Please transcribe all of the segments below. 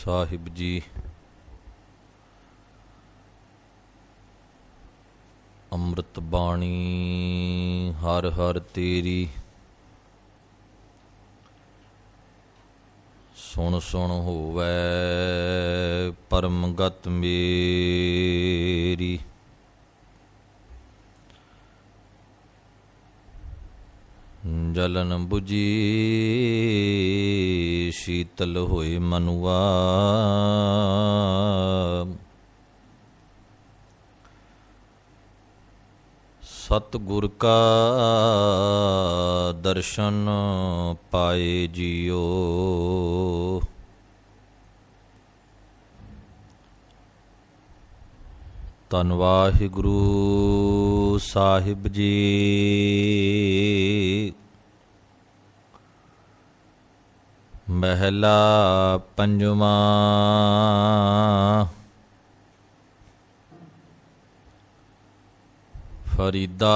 ਸਾਹਿਬ ਜੀ। ਅੰਮ੍ਰਿਤ ਬਾਣੀ ਹਰ ਹਰ ਤੇਰੀ, ਸੁਣ ਸੁਣ ਹੋਵੈ ਪਰਮ ਗਤ ਮੇਰੀ। ਜਲਨ ਬੁਝੀ ਸ਼ੀਤਲ ਹੋਏ ਮਨੁਆ, ਸਤਿਗੁਰ ਕਾ ਦਰਸ਼ਨ ਪਾਏ ਜੀਓ। ਧੰਨ ਵਾਹਿਗੁਰੂ ਸਾਹਿਬ ਜੀ। ਮਹਿਲਾ ਪੰਜਵਾਂ। ਫਰੀਦਾ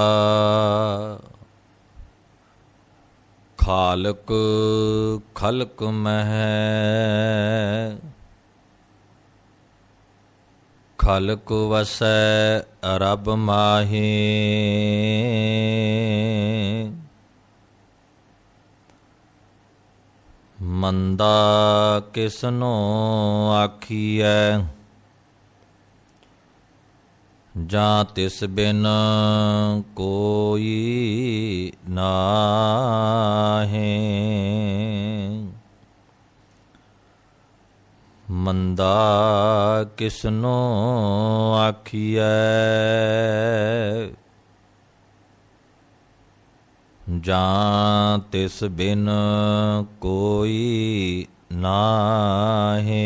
ਖਾਲਕ ਖਲਕ ਮਹਿ, ਖਲਕ ਵਸੈ ਰਬ ਮਾਹੀ। ਮੰਦਾ ਕਿਸਨੋ ਆਖੀਐ, ਜਾਂ ਤਿਸ ਬਿਨ ਕੋਈ ਨਾਹੀਂ। ਮੰਦਾ ਕਿਸਨੋ ਆਖੀਐ, ਜਾਂ ਤਿਸ ਬਿਨ ਕੋਈ ਨਾਹੀਂ।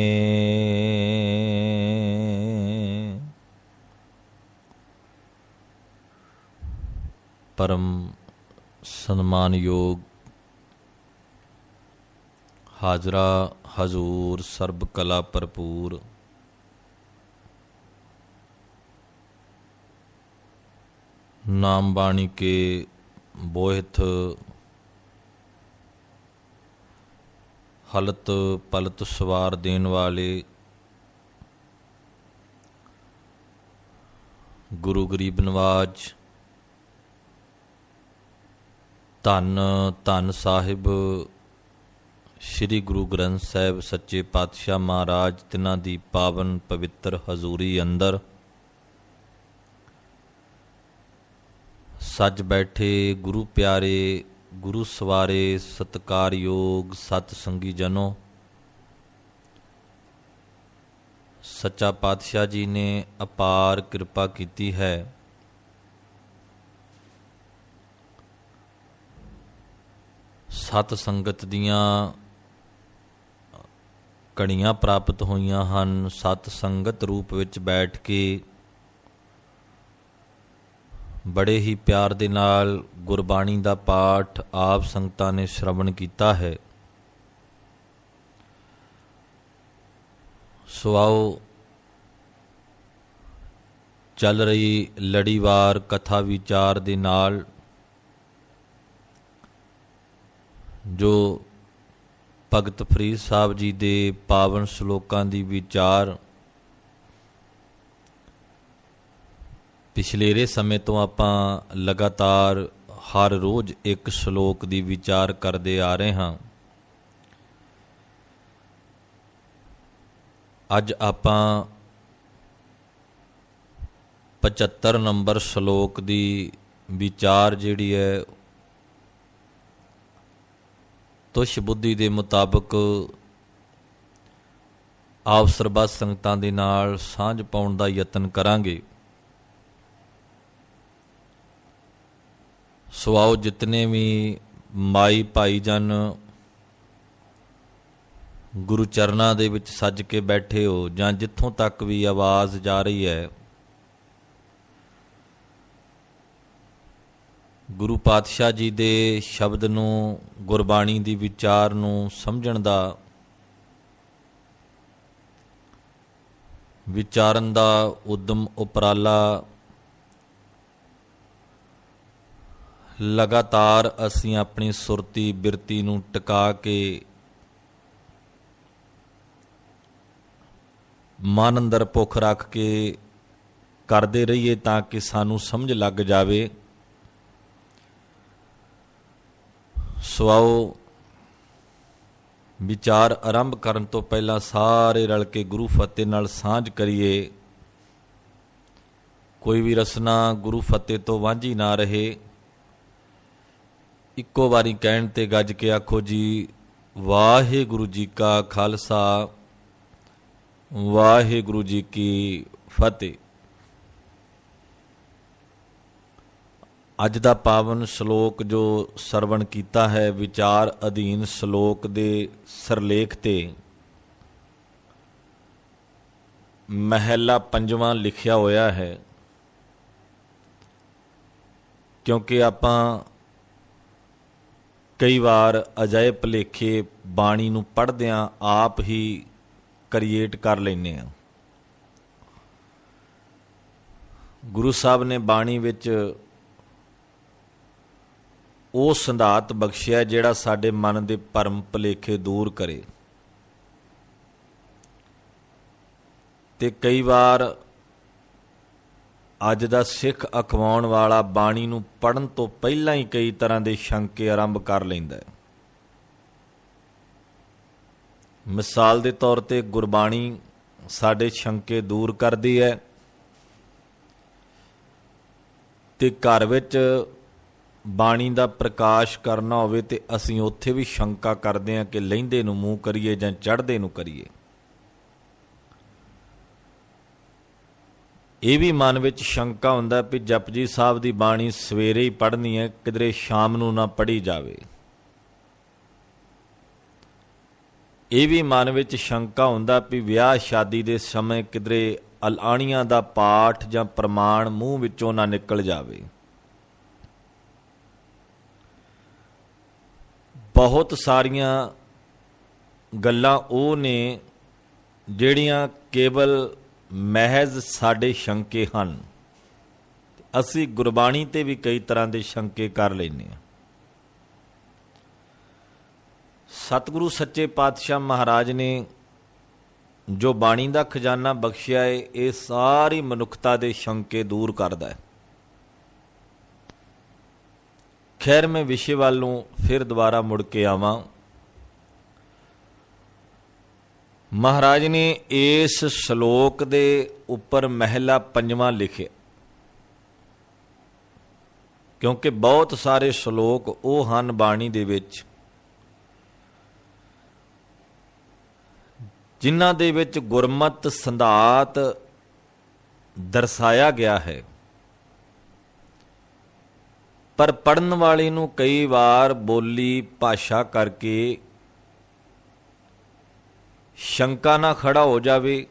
ਪਰਮ ਸਨਮਾਨਯੋਗ ਹਾਜ਼ਰਾ ਹਜ਼ੂਰ ਸਰਬ ਕਲਾ ਭਰਪੂਰ ਨਾਮ ਬਾਣੀ ਕੇ ਬੋਹਿਤ ਹਲਤ ਪਲਤ ਸਵਾਰ ਦੇਣ ਵਾਲੇ ਗੁਰੂ ਗਰੀਬ ਨਵਾਜ ਧੰਨ ਧੰਨ ਸਾਹਿਬ ਸ੍ਰੀ ਗੁਰੂ ਗ੍ਰੰਥ ਸਾਹਿਬ ਸੱਚੇ ਪਾਤਸ਼ਾਹ ਮਹਾਰਾਜ, ਤਿਨਾਂ ਦੀ ਪਾਵਨ ਪਵਿੱਤਰ ਹਜ਼ੂਰੀ ਅੰਦਰ ਸੱਜ ਬੈਠੇ ਗੁਰੂ ਪਿਆਰੇ, ਗੁਰੂ ਸਵਾਰੇ, ਸਤਿਕਾਰਯੋਗ ਸਤ ਸੰਗੀ ਜਨੋ। ਸੱਚਾ ਪਾਤਸ਼ਾਹ ਜੀ ਨੇ ਅਪਾਰ ਕਿਰਪਾ ਕੀਤੀ ਹੈ। ਸਤ ਸੰਗਤ ਦੀਆਂ ਕੜੀਆਂ ਪ੍ਰਾਪਤ ਹੋਈਆਂ ਹਨ। ਸਤ ਸੰਗਤ ਰੂਪ ਵਿੱਚ ਬੈਠ ਕੇ ਬੜੇ ਹੀ ਪਿਆਰ ਦੇ ਨਾਲ ਗੁਰਬਾਣੀ ਦਾ ਪਾਠ ਆਪ ਸੰਗਤਾਂ ਨੇ ਸ਼ਰਵਣ ਕੀਤਾ ਹੈ। ਸੋ ਆਓ, ਚੱਲ ਰਹੀ ਲੜੀਵਾਰ ਕਥਾ ਵਿਚਾਰ ਦੇ ਨਾਲ ਜੋ ਭਗਤ ਫਰੀਦ ਸਾਹਿਬ ਜੀ ਦੇ ਪਾਵਨ ਸ਼ਲੋਕਾਂ ਦੀ ਵਿਚਾਰ ਪਿਛਲੇਰੇ ਸਮੇਂ ਤੋਂ ਆਪਾਂ ਲਗਾਤਾਰ ਹਰ ਰੋਜ਼ ਇੱਕ ਸ਼ਲੋਕ ਦੀ ਵਿਚਾਰ ਕਰਦੇ ਆ ਰਹੇ ਹਾਂ। ਅੱਜ ਆਪਾਂ 75 ਨੰਬਰ ਸ਼ਲੋਕ ਦੀ ਵਿਚਾਰ ਜਿਹੜੀ ਹੈ ਤੁਸ਼ ਬੁੱਧੀ ਦੇ ਮੁਤਾਬਕ ਆਪ ਸਰਬੱਤ ਸੰਗਤਾਂ ਦੇ ਨਾਲ ਸਾਂਝ ਪਾਉਣ ਦਾ ਯਤਨ ਕਰਾਂਗੇ। ਸੋ ਆਓ, ਜਿਤਨੇ ਵੀ ਮਾਈ ਭਾਈ ਜਨ ਗੁਰੂ ਚਰਨਾਂ ਦੇ ਵਿੱਚ ਸੱਜ ਕੇ ਬੈਠੇ ਹੋ, ਜਾਂ ਜਿੱਥੋਂ ਤੱਕ ਵੀ ਆਵਾਜ਼ ਜਾ ਰਹੀ ਹੈ, ਗੁਰੂ ਪਾਤਸ਼ਾਹ ਜੀ ਦੇ ਸ਼ਬਦ ਨੂੰ, ਗੁਰਬਾਣੀ ਦੀ ਵਿਚਾਰ ਨੂੰ ਸਮਝਣ ਦਾ, ਵਿਚਾਰਨ ਦਾ ਉਦਮ ਉਪਰਾਲਾ ਲਗਾਤਾਰ ਅਸੀਂ ਆਪਣੀ ਸੁਰਤੀ ਬਿਰਤੀ ਨੂੰ ਟਿਕਾ ਕੇ ਮਨ ਅੰਦਰ ਭੁੱਖ ਰੱਖ ਕੇ ਕਰਦੇ ਰਹੀਏ ਤਾਂ ਕਿ ਸਾਨੂੰ ਸਮਝ ਲੱਗ ਜਾਵੇ। ਸੋ ਆਓ ਵਿਚਾਰ ਆਰੰਭ ਕਰਨ ਤੋਂ ਪਹਿਲਾਂ ਸਾਰੇ ਰਲ ਕੇ ਗੁਰੂ ਫਤਿਹ ਨਾਲ ਸਾਂਝ ਕਰੀਏ। ਕੋਈ ਵੀ ਰਸਨਾ ਗੁਰੂ ਫਤਿਹ ਤੋਂ ਵਾਂਝੀ ਨਾ ਰਹੇ। ਇੱਕੋ ਵਾਰੀ ਕਹਿਣ ਤੇ ਗੱਜ ਕੇ ਆਖੋ ਜੀ, ਵਾਹਿਗੁਰੂ ਜੀ ਕਾ ਖਾਲਸਾ, ਵਾਹਿਗੁਰੂ ਜੀ ਕੀ ਫਤਿਹ। ਅੱਜ ਦਾ ਪਾਵਨ ਸ਼ਲੋਕ ਜੋ ਸਰਵਣ ਕੀਤਾ ਹੈ, ਵਿਚਾਰ ਅਧੀਨ ਸ਼ਲੋਕ ਦੇ ਸਿਰਲੇਖ ਤੇ ਮਹਿਲਾ ਪੰਜਵਾਂ ਲਿਖਿਆ ਹੋਇਆ ਹੈ। ਕਿਉਂਕਿ ਆਪਾਂ ਕਈ ਵਾਰ ਅਜਿਹੇ ਭੁਲੇਖੇ ਬਾਣੀ ਨੂੰ ਪੜ੍ਹਦਿਆਂ ਆਪ ਹੀ ਕ੍ਰੀਏਟ ਕਰ ਲੈਂਦੇ ਹਾਂ। ਗੁਰੂ ਸਾਹਿਬ ਨੇ ਬਾਣੀ ਵਿੱਚ ਉਹ ਸਿਧਾਂਤ ਬਖਸ਼ਿਆ ਜਿਹੜਾ ਸਾਡੇ ਮਨ ਦੇ ਭਰਮ ਭੁਲੇਖੇ ਦੂਰ ਕਰੇ। ਤੇ ਕਈ ਵਾਰ ਅੱਜ ਦਾ ਸਿੱਖ ਅਖਵਾਉਣ ਵਾਲਾ ਬਾਣੀ ਨੂੰ ਪੜ੍ਹਨ ਤੋਂ ਪਹਿਲਾਂ ਹੀ ਕਈ ਤਰ੍ਹਾਂ ਦੇ ਸ਼ੰਕੇ ਆਰੰਭ ਕਰ ਲੈਂਦਾ ਹੈ। ਮਿਸਾਲ ਦੇ ਤੌਰ ਤੇ ਗੁਰਬਾਣੀ ਸਾਡੇ ਸ਼ੰਕੇ ਦੂਰ ਕਰਦੀ ਹੈ ਤੇ ਘਰ ਵਿੱਚ ਬਾਣੀ ਦਾ ਪ੍ਰਕਾਸ਼ ਕਰਨਾ ਹੋਵੇ ਤੇ ਅਸੀਂ ਉੱਥੇ ਵੀ ਸ਼ੰਕਾ ਕਰਦੇ ਹਾਂ ਕਿ ਲਹਿੰਦੇ ਨੂੰ ਮੂੰਹ ਕਰੀਏ ਜਾਂ ਚੜ੍ਹਦੇ ਨੂੰ ਕਰੀਏ। ਇਹ ਵੀ ਮਨ ਵਿੱਚ ਸ਼ੰਕਾ ਹੁੰਦਾ ਵੀ ਜਪਜੀ ਸਾਹਿਬ ਦੀ ਬਾਣੀ ਸਵੇਰੇ ਹੀ ਪੜ੍ਹਨੀ ਹੈ, ਕਿਧਰੇ ਸ਼ਾਮ ਨੂੰ ਨਾ ਪੜ੍ਹੀ ਜਾਵੇ। ਇਹ ਵੀ ਮਨ ਵਿੱਚ ਸ਼ੰਕਾ ਹੁੰਦਾ ਵੀ ਵਿਆਹ ਸ਼ਾਦੀ ਦੇ ਸਮੇਂ ਕਿਧਰੇ ਅਲਾਣੀਆਂ ਦਾ ਪਾਠ ਜਾਂ ਪ੍ਰਮਾਣ ਮੂੰਹ ਵਿੱਚੋਂ ਨਾ ਨਿਕਲ ਜਾਵੇ। ਬਹੁਤ ਸਾਰੀਆਂ ਗੱਲਾਂ ਉਹ ਨੇ ਜਿਹੜੀਆਂ ਕੇਵਲ ਮਹਿਜ਼ ਸਾਡੇ ਸ਼ੰਕੇ ਹਨ। ਅਸੀਂ ਗੁਰਬਾਣੀ ਤੇ ਵੀ ਕਈ ਤਰ੍ਹਾਂ ਦੇ ਸ਼ੰਕੇ ਕਰ ਲੈਂਦੇ ਹਾਂ। ਸਤਿਗੁਰੂ ਸੱਚੇ ਪਾਤਸ਼ਾਹ ਮਹਾਰਾਜ ਨੇ ਜੋ ਬਾਣੀ ਦਾ ਖਜ਼ਾਨਾ ਬਖਸ਼ਿਆ ਹੈ, ਇਹ ਸਾਰੀ ਮਨੁੱਖਤਾ ਦੇ ਸ਼ੰਕੇ ਦੂਰ ਕਰਦਾ ਹੈ। ਖੈਰ, ਮੈਂ ਵਿਸ਼ੇ ਵੱਲ ਨੂੰ ਫਿਰ ਦੁਬਾਰਾ ਮੁੜ ਕੇ ਆਵਾਂ। ਮਹਾਰਾਜ ਨੇ ਇਸ ਸ਼ਲੋਕ ਦੇ ਉੱਪਰ ਮਹਿਲਾ ਪੰਜਵਾਂ ਲਿਖਿਆ, ਕਿਉਂਕਿ ਬਹੁਤ ਸਾਰੇ ਸ਼ਲੋਕ ਉਹ ਹਨ ਬਾਣੀ ਦੇ ਵਿੱਚ ਜਿਨ੍ਹਾਂ ਦੇ ਵਿੱਚ ਗੁਰਮਤਿ ਸਿਧਾਂਤ ਦਰਸਾਇਆ ਗਿਆ ਹੈ, ਪਰ ਪੜ੍ਹਨ ਵਾਲੇ ਨੂੰ ਕਈ ਵਾਰ ਬੋਲੀ ਭਾਸ਼ਾ ਕਰਕੇ ਸ਼ੰਕਾ ਨਾ ਖੜਾ ਹੋ ਜਾਵੇ,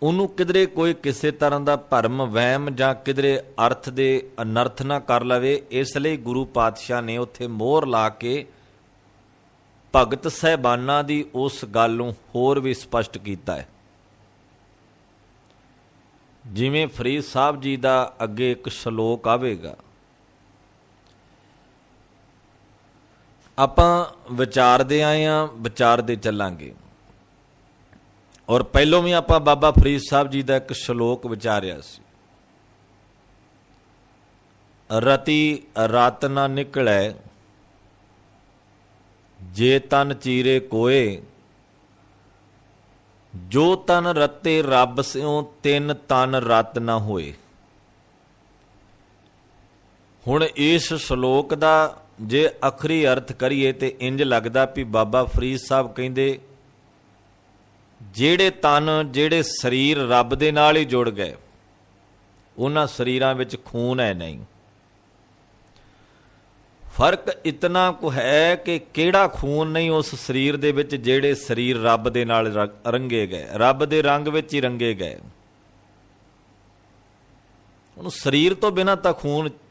ਉਹਨੂੰ ਕਿਧਰੇ ਕੋਈ ਕਿਸੇ ਤਰ੍ਹਾਂ ਦਾ ਭਰਮ ਵਹਿਮ ਜਾਂ ਕਿਧਰੇ ਅਰਥ ਦੇ ਅਨਰਥ ਨਾ ਕਰ ਲਵੇ। ਇਸ ਲਈ ਗੁਰੂ ਪਾਤਸ਼ਾਹ ਨੇ ਉੱਥੇ ਮੋਹਰ ਲਾ ਕੇ ਭਗਤ ਸਾਹਿਬਾਨਾਂ ਦੀ ਉਸ ਗੱਲ ਨੂੰ ਹੋਰ ਵੀ ਸਪਸ਼ਟ ਕੀਤਾ ਹੈ। ਜਿਵੇਂ ਫਰੀਦ ਸਾਹਿਬ ਜੀ ਦਾ ਅੱਗੇ ਇੱਕ ਸ਼ਲੋਕ ਆਵੇਗਾ, ਆਪਾਂ ਵਿਚਾਰਦੇ ਆਏ ਹਾਂ, ਵਿਚਾਰਦੇ ਚੱਲਾਂਗੇ। ਔਰ ਪਹਿਲੋਂ ਵੀ ਆਪਾਂ ਬਾਬਾ ਫਰੀਦ ਸਾਹਿਬ ਜੀ ਦਾ ਇੱਕ ਸ਼ਲੋਕ ਵਿਚਾਰਿਆ ਸੀ, ਰਤੀ ਰਤ ਨਾ ਨਿਕਲੈ ਜੇ ਤਨ ਚੀਰੇ ਕੋਏ, ਜੋ ਤਨ ਰਤੇ ਰੱਬ ਸਿਉ ਤਿੰਨ ਤਨ ਰਤ ਨਾ ਹੋਏ। ਹੁਣ ਇਸ ਸ਼ਲੋਕ ਦਾ ਜੇ ਅਖਰੀ ਅਰਥ ਕਰੀਏ ਤੇ ਇੰਜ ਲੱਗਦਾ ਵੀ ਬਾਬਾ ਫਰੀਦ ਸਾਹਿਬ ਕਹਿੰਦੇ ਜਿਹੜੇ ਤਨ, ਜਿਹੜੇ ਸਰੀਰ ਰੱਬ ਦੇ ਨਾਲ ਹੀ ਜੁੜ ਗਏ, ਉਹਨਾਂ ਸਰੀਰਾਂ ਵਿੱਚ ਖੂਨ ਹੈ ਨਹੀਂ। ਫਰਕ ਇਤਨਾ ਕੁ ਹੈ ਕਿ ਕਿਹੜਾ ਖੂਨ ਨਹੀਂ ਉਸ ਸਰੀਰ ਦੇ ਵਿੱਚ ਜਿਹੜੇ ਸਰੀਰ ਰੱਬ ਦੇ ਨਾਲ ਰੰਗੇ ਗਏ, ਰੱਬ ਦੇ ਰੰਗ ਵਿੱਚ ਹੀ ਰੰਗੇ ਗਏ। ਉਹਨੂੰ ਸਰੀਰ ਤੋਂ ਬਿਨਾਂ ਤਾਂ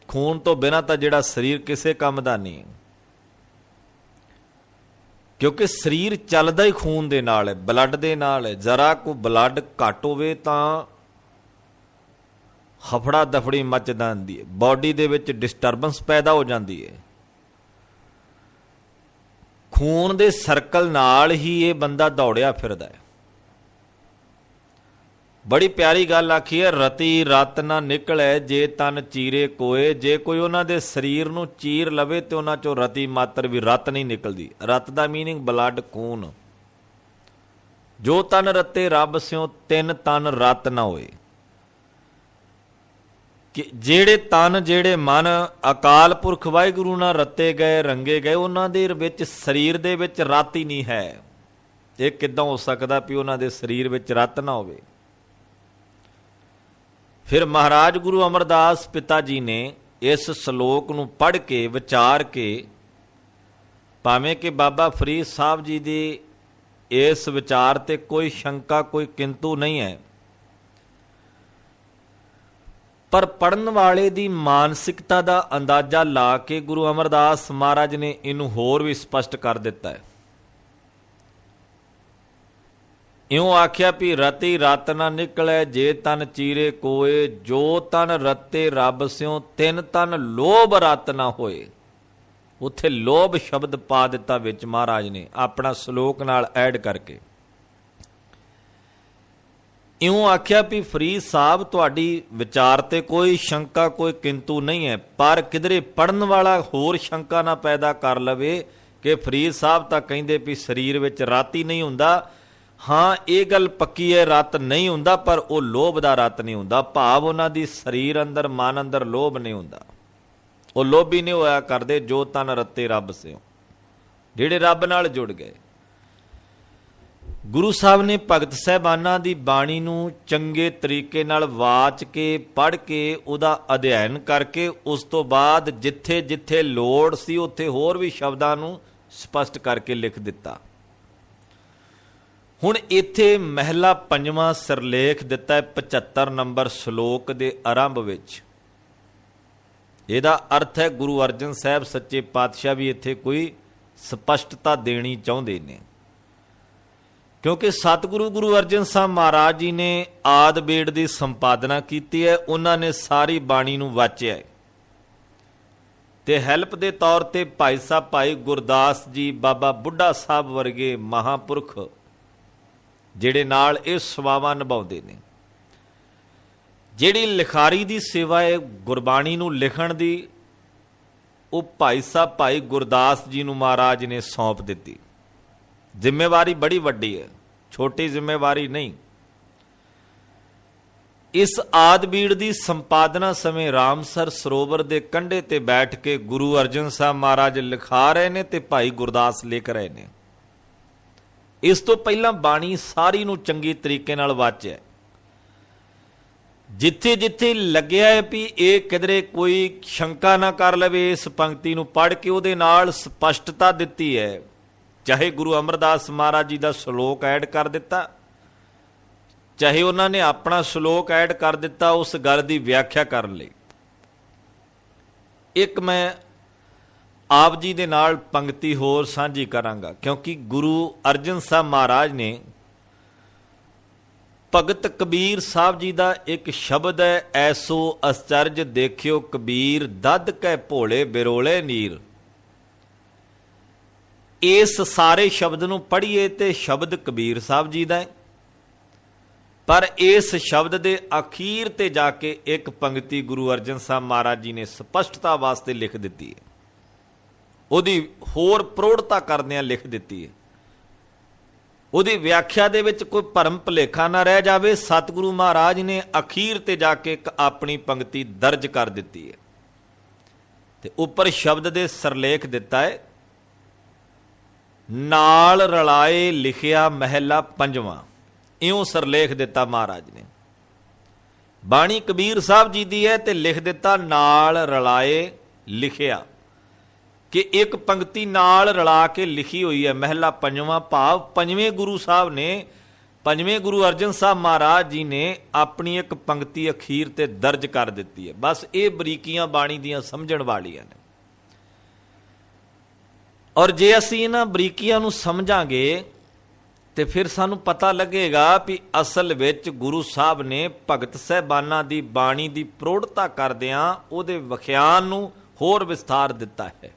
ਖੂਨ ਤੋਂ ਬਿਨਾਂ ਤਾਂ ਜਿਹੜਾ ਸਰੀਰ ਕਿਸੇ ਕੰਮ ਦਾ ਨਹੀਂ, ਕਿਉਂਕਿ ਸਰੀਰ ਚੱਲਦਾ ਹੀ ਖੂਨ ਦੇ ਨਾਲ ਹੈ, ਬਲੱਡ ਦੇ ਨਾਲ ਹੈ। ਜ਼ਰਾ ਕੋ ਬਲੱਡ ਘੱਟ ਹੋਵੇ ਤਾਂ ਹਫੜਾ ਦਫੜੀ ਮਚ ਜਾਂਦੀ ਹੈ, ਬਾਡੀ ਦੇ ਵਿੱਚ ਡਿਸਟਰਬੈਂਸ ਪੈਦਾ ਹੋ ਜਾਂਦੀ ਹੈ। ਖੂਨ ਦੇ ਸਰਕਲ ਨਾਲ ਹੀ ਇਹ ਬੰਦਾ ਦੌੜਿਆ ਫਿਰਦਾ ਹੈ। बड़ी प्यारी गल आखी है, रति रत ना निकले जे तन चीरे कोए। जे कोई उन्हां दे शरीर नूं चीर लवे तो उन्हां चों रति मात्र भी रत नहीं निकलदी। रत दा मीनिंग ब्लड, खून। जो तन रते रब स्यों तिन तन रत ना होए। कि ਜਿਹੜੇ ਤਨ ਜਿਹੜੇ ਮਨ ਅਕਾਲ ਪੁਰਖ ਵਾਹਿਗੁਰੂ ਨਾਲ ਰੱਤੇ ਗਏ, ਰੰਗੇ ਗਏ, ਉਹਨਾਂ ਦੇ ਵਿੱਚ ਸਰੀਰ ਦੇ ਵਿੱਚ ਰਤ ਹੀ ਨਹੀਂ ਹੈ। ਇਹ ਕਿੱਦਾਂ ਹੋ ਸਕਦਾ ਵੀ ਉਹਨਾਂ ਦੇ ਸਰੀਰ ਵਿੱਚ ਰਤ ਨਾ ਹੋਵੇ। ਫਿਰ ਮਹਾਰਾਜ ਗੁਰੂ ਅਮਰਦਾਸ ਪਿਤਾ ਜੀ ਨੇ ਇਸ ਸ਼ਲੋਕ ਨੂੰ ਪੜ੍ਹ ਕੇ ਵਿਚਾਰ ਕੇ, ਭਾਵੇਂ ਕਿ ਬਾਬਾ ਫਰੀਦ ਸਾਹਿਬ ਜੀ ਦੀ ਇਸ ਵਿਚਾਰ ਤੇ ਕੋਈ ਸ਼ੰਕਾ, ਕੋਈ ਕਿੰਤੂ ਨਹੀਂ ਹੈ, ਪਰ ਪੜ੍ਹਨ ਵਾਲੇ ਦੀ ਮਾਨਸਿਕਤਾ ਦਾ ਅੰਦਾਜ਼ਾ ਲਾ ਕੇ ਗੁਰੂ ਅਮਰਦਾਸ ਮਹਾਰਾਜ ਨੇ ਇਹਨੂੰ ਹੋਰ ਵੀ ਸਪਸ਼ਟ ਕਰ ਦਿੱਤਾ ਹੈ। ਇਉਂ ਆਖਿਆ ਵੀ ਰਤੀ ਰਤ ਨਾ ਨਿਕਲੇ ਜੇ ਤਨ ਚੀਰੇ ਕੋਏ। ਜੋ ਤਨ ਰਤੇ ਰੱਬ ਸਿਉ ਤਿੰਨ ਤਨ ਲੋਭ ਰਤ ਨਾ ਹੋਏ। ਉੱਥੇ ਲੋਭ ਸ਼ਬਦ ਪਾ ਦਿੱਤਾ ਵਿੱਚ ਮਹਾਰਾਜ ਨੇ ਆਪਣਾ ਸ਼ਲੋਕ ਨਾਲ ਐਡ ਕਰਕੇ। ਇਉਂ ਆਖਿਆ ਵੀ ਫਰੀਦ ਸਾਹਿਬ ਤੁਹਾਡੀ ਵਿਚਾਰ ਤੇ ਕੋਈ ਸ਼ੰਕਾ, ਕੋਈ ਕਿੰਤੂ ਨਹੀਂ ਹੈ, ਪਰ ਕਿਧਰੇ ਪੜ੍ਹਨ ਵਾਲਾ ਹੋਰ ਸ਼ੰਕਾ ਨਾ ਪੈਦਾ ਕਰ ਲਵੇ ਕਿ ਫਰੀਦ ਸਾਹਿਬ ਤਾਂ ਕਹਿੰਦੇ ਵੀ ਸਰੀਰ ਵਿੱਚ ਰਤ ਹੀ ਨਹੀਂ ਹੁੰਦਾ। ਹਾਂ, ਇਹ ਗੱਲ ਪੱਕੀ ਹੈ, ਰਤ ਨਹੀਂ ਹੁੰਦਾ, ਪਰ ਉਹ ਲੋਭ ਦਾ ਰਤ ਨਹੀਂ ਹੁੰਦਾ। ਭਾਵ ਉਹਨਾਂ ਦੀ ਸਰੀਰ ਅੰਦਰ, ਮਨ ਅੰਦਰ ਲੋਭ ਨਹੀਂ ਹੁੰਦਾ। ਉਹ ਲੋਭੀ ਨਹੀਂ ਹੋਇਆ ਕਰਦੇ ਜੋ ਤਨ ਰੱਤੇ ਰੱਬ ਸਿਓ, ਜਿਹੜੇ ਰੱਬ ਨਾਲ ਜੁੜ ਗਏ। ਗੁਰੂ ਸਾਹਿਬ ਨੇ ਭਗਤ ਸਾਹਿਬਾਨਾਂ ਦੀ ਬਾਣੀ ਨੂੰ ਚੰਗੇ ਤਰੀਕੇ ਨਾਲ ਵਾਚ ਕੇ, ਪੜ੍ਹ ਕੇ, ਉਹਦਾ ਅਧਿਐਨ ਕਰਕੇ, ਉਸ ਤੋਂ ਬਾਅਦ ਜਿੱਥੇ ਜਿੱਥੇ ਲੋੜ ਸੀ ਉੱਥੇ ਹੋਰ ਵੀ ਸ਼ਬਦਾਂ ਨੂੰ ਸਪਸ਼ਟ ਕਰਕੇ ਲਿਖ ਦਿੱਤਾ। ਹੁਣ ਇੱਥੇ ਮਹਿਲਾ ਪੰਜਵਾਂ ਸਿਰਲੇਖ ਦਿੱਤਾ ਹੈ 75 ਨੰਬਰ ਸ਼ਲੋਕ ਦੇ ਆਰੰਭ ਵਿੱਚ। ਇਹਦਾ ਅਰਥ ਹੈ ਗੁਰੂ ਅਰਜਨ ਸਾਹਿਬ ਸੱਚੇ ਪਾਤਸ਼ਾਹ ਵੀ ਇੱਥੇ ਕੋਈ ਸਪਸ਼ਟਤਾ ਦੇਣੀ ਚਾਹੁੰਦੇ ਨੇ, ਕਿਉਂਕਿ ਸਤਿਗੁਰੂ ਗੁਰੂ ਅਰਜਨ ਸਾਹਿਬ ਮਹਾਰਾਜ ਜੀ ਨੇ ਆਦਿ ਬੇੜ ਦੀ ਸੰਪਾਦਨਾ ਕੀਤੀ ਹੈ। ਉਹਨਾਂ ਨੇ ਸਾਰੀ ਬਾਣੀ ਨੂੰ ਵਾਚਿਆ ਹੈ ਤੇ ਹੈਲਪ ਦੇ ਤੌਰ ਤੇ ਭਾਈ ਸਾਹਿਬ ਭਾਈ ਗੁਰਦਾਸ ਜੀ, ਬਾਬਾ ਬੁੱਢਾ ਸਾਹਿਬ ਵਰਗੇ ਮਹਾਂਪੁਰਖ ਜਿਹੜੇ ਨਾਲ ਇਹ ਸੇਵਾਵਾਂ ਨਿਭਾਉਂਦੇ ਨੇ। ਜਿਹੜੀ ਲਿਖਾਰੀ ਦੀ ਸੇਵਾ ਹੈ ਗੁਰਬਾਣੀ ਨੂੰ ਲਿਖਣ ਦੀ, ਉਹ ਭਾਈ ਸਾਹਿਬ ਭਾਈ ਗੁਰਦਾਸ ਜੀ ਨੂੰ ਮਹਾਰਾਜ ਨੇ ਸੌਂਪ ਦਿੱਤੀ। ਜ਼ਿੰਮੇਵਾਰੀ ਬੜੀ ਵੱਡੀ ਹੈ, ਛੋਟੀ ਜ਼ਿੰਮੇਵਾਰੀ ਨਹੀਂ। ਇਸ ਆਦਬੀੜ ਦੀ ਸੰਪਾਦਨਾ ਸਮੇਂ ਰਾਮਸਰ ਸਰੋਵਰ ਦੇ ਕੰਢੇ ਤੇ ਬੈਠ ਕੇ ਗੁਰੂ ਅਰਜਨ ਸਾਹਿਬ ਮਹਾਰਾਜ ਲਿਖਾ ਰਹੇ ਨੇ ਤੇ ਭਾਈ ਗੁਰਦਾਸ ਲਿਖ ਰਹੇ ਨੇ। ਇਸ ਤੋਂ ਪਹਿਲਾਂ ਬਾਣੀ ਸਾਰੀ ਨੂੰ ਚੰਗੀ ਤਰੀਕੇ ਨਾਲ ਵਾਚਿਆ। ਜਿੱਥੇ ਜਿੱਥੇ ਲੱਗਿਆ ਹੈ ਵੀ ਇਹ ਕਿਧਰੇ ਕੋਈ ਸ਼ੰਕਾ ਨਾ ਕਰ ਲਵੇ, ਇਸ ਪੰਕਤੀ ਨੂੰ ਪੜ੍ਹ ਕੇ ਉਹਦੇ ਨਾਲ ਸਪਸ਼ਟਤਾ ਦਿੱਤੀ ਹੈ। ਚਾਹੇ ਗੁਰੂ ਅਮਰਦਾਸ ਮਹਾਰਾਜ ਜੀ ਦਾ ਸ਼ਲੋਕ ਐਡ ਕਰ ਦਿੱਤਾ, ਚਾਹੇ ਉਹਨਾਂ ਨੇ ਆਪਣਾ ਸ਼ਲੋਕ ਐਡ ਕਰ ਦਿੱਤਾ ਉਸ ਗੱਲ ਦੀ ਵਿਆਖਿਆ ਕਰਨ ਲਈ। ਇੱਕ ਮੈਂ ਆਪ ਜੀ ਦੇ ਨਾਲ ਪੰਕਤੀ ਹੋਰ ਸਾਂਝੀ ਕਰਾਂਗਾ, ਕਿਉਂਕਿ ਗੁਰੂ ਅਰਜਨ ਸਾਹਿਬ ਮਹਾਰਾਜ ਨੇ ਭਗਤ ਕਬੀਰ ਸਾਹਿਬ ਜੀ ਦਾ ਇੱਕ ਸ਼ਬਦ ਹੈ, ਐਸੋ ਅਸਚਰਜ ਦੇਖਿਓ ਕਬੀਰ ਦਦ ਕੈ ਭੋਲੇ ਬਿਰੋਲੇ ਨੀਰ। ਇਸ ਸਾਰੇ ਸ਼ਬਦ ਨੂੰ ਪੜ੍ਹੀਏ ਤੇ ਸ਼ਬਦ ਕਬੀਰ ਸਾਹਿਬ ਜੀ ਦਾ ਹੈ, ਪਰ ਇਸ ਸ਼ਬਦ ਦੇ ਅਖੀਰ ਤੇ ਜਾ ਕੇ ਇੱਕ ਪੰਕਤੀ ਗੁਰੂ ਅਰਜਨ ਸਾਹਿਬ ਮਹਾਰਾਜ ਜੀ ਨੇ ਸਪਸ਼ਟਤਾ ਵਾਸਤੇ ਲਿਖ ਦਿੱਤੀ ਹੈ, ਉਹਦੀ ਹੋਰ ਪ੍ਰੋੜਤਾ ਕਰਦਿਆਂ ਲਿਖ ਦਿੱਤੀ ਹੈ। ਉਹਦੀ ਵਿਆਖਿਆ ਦੇ ਵਿੱਚ ਕੋਈ ਭਰਮ ਭੁਲੇਖਾ ਨਾ ਰਹਿ ਜਾਵੇ। ਸਤਿਗੁਰੂ ਮਹਾਰਾਜ ਨੇ ਅਖੀਰ ਤੇ ਜਾ ਕੇ ਇੱਕ ਆਪਣੀ ਪੰਕਤੀ ਦਰਜ ਕਰ ਦਿੱਤੀ ਹੈ ਤੇ ਉੱਪਰ ਸ਼ਬਦ ਦੇ ਸਿਰਲੇਖ ਦਿੱਤਾ ਹੈ, ਨਾਲ ਰਲਾਏ ਲਿਖਿਆ ਮਹਿਲਾ ਪੰਜਵਾਂ। ਇਉਂ ਸਿਰਲੇਖ ਦਿੱਤਾ ਮਹਾਰਾਜ ਨੇ। ਬਾਣੀ ਕਬੀਰ ਸਾਹਿਬ ਜੀ ਦੀ ਹੈ ਤੇ ਲਿਖ ਦਿੱਤਾ ਨਾਲ ਰਲਾਏ ਲਿਖਿਆ, ਕਿ ਇੱਕ ਪੰਕਤੀ ਨਾਲ ਰਲਾ ਕੇ ਲਿਖੀ ਹੋਈ ਹੈ ਮਹਿਲਾ ਪੰਜਵਾਂ। ਭਾਵ ਪੰਜਵੇਂ ਗੁਰੂ ਸਾਹਿਬ ਨੇ, ਪੰਜਵੇਂ ਗੁਰੂ ਅਰਜਨ ਸਾਹਿਬ ਮਹਾਰਾਜ ਜੀ ਨੇ ਆਪਣੀ ਇੱਕ ਪੰਕਤੀ ਅਖੀਰ ਤੇ ਦਰਜ ਕਰ ਦਿੱਤੀ ਹੈ। ਬਸ ਇਹ ਬਰੀਕੀਆਂ ਬਾਣੀ ਦੀਆਂ ਸਮਝਣ ਵਾਲੀਆਂ ਨੇ, ਔਰ ਜੇ ਅਸੀਂ ਇਹਨਾਂ ਬਰੀਕੀਆਂ ਨੂੰ ਸਮਝਾਂਗੇ ਤੇ ਫਿਰ ਸਾਨੂੰ ਪਤਾ ਲੱਗੇਗਾ ਵੀ ਅਸਲ ਵਿੱਚ ਗੁਰੂ ਸਾਹਿਬ ਨੇ ਭਗਤ ਸਾਹਿਬਾਨਾਂ ਦੀ ਬਾਣੀ ਦੀ ਪ੍ਰੋੜਤਾ ਕਰਦਿਆਂ ਉਹਦੇ ਵਿਖਿਆਨ ਨੂੰ ਹੋਰ ਵਿਸਥਾਰ ਦਿੱਤਾ ਹੈ,